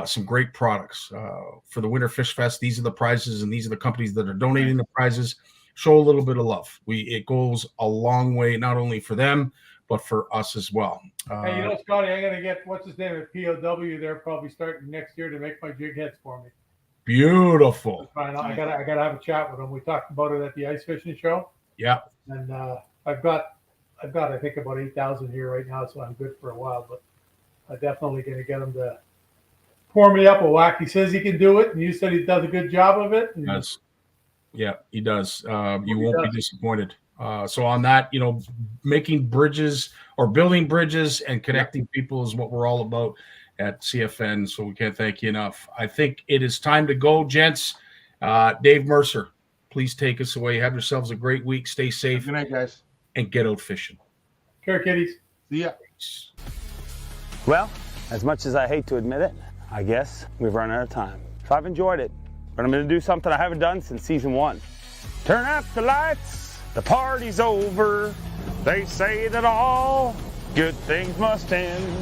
some great products. For the Winter Fish Fest, these are the prizes and these are the companies that are donating the prizes. Show a little bit of love. It goes a long way, not only for them, but for us as well. Hey, Scotty, I'm going to get, what's his name at POW there, probably starting next year to make my jig heads for me. Beautiful. I gotta have a chat with him. We talked about it at the ice fishing show. Yeah. And I've got I think about 8,000 here right now, so I'm good for a while. But I'm definitely going to get him to pour me up a whack. He says he can do it, and you said he does a good job of it. He does. Yeah, he does. You won't be disappointed. So on that, making bridges or building bridges and connecting people is what we're all about at CFN. So we can't thank you enough. I think it is time to go, gents. Dave Mercer, please take us away. Have yourselves a great week. Stay safe. Good night, guys. And get out fishing. Care kitties. See ya. Well, as much as I hate to admit it, I guess we've run out of time. So I've enjoyed it, but I'm going to do something I haven't done since season 1. Turn out the lights, the party's over. They say that all good things must end.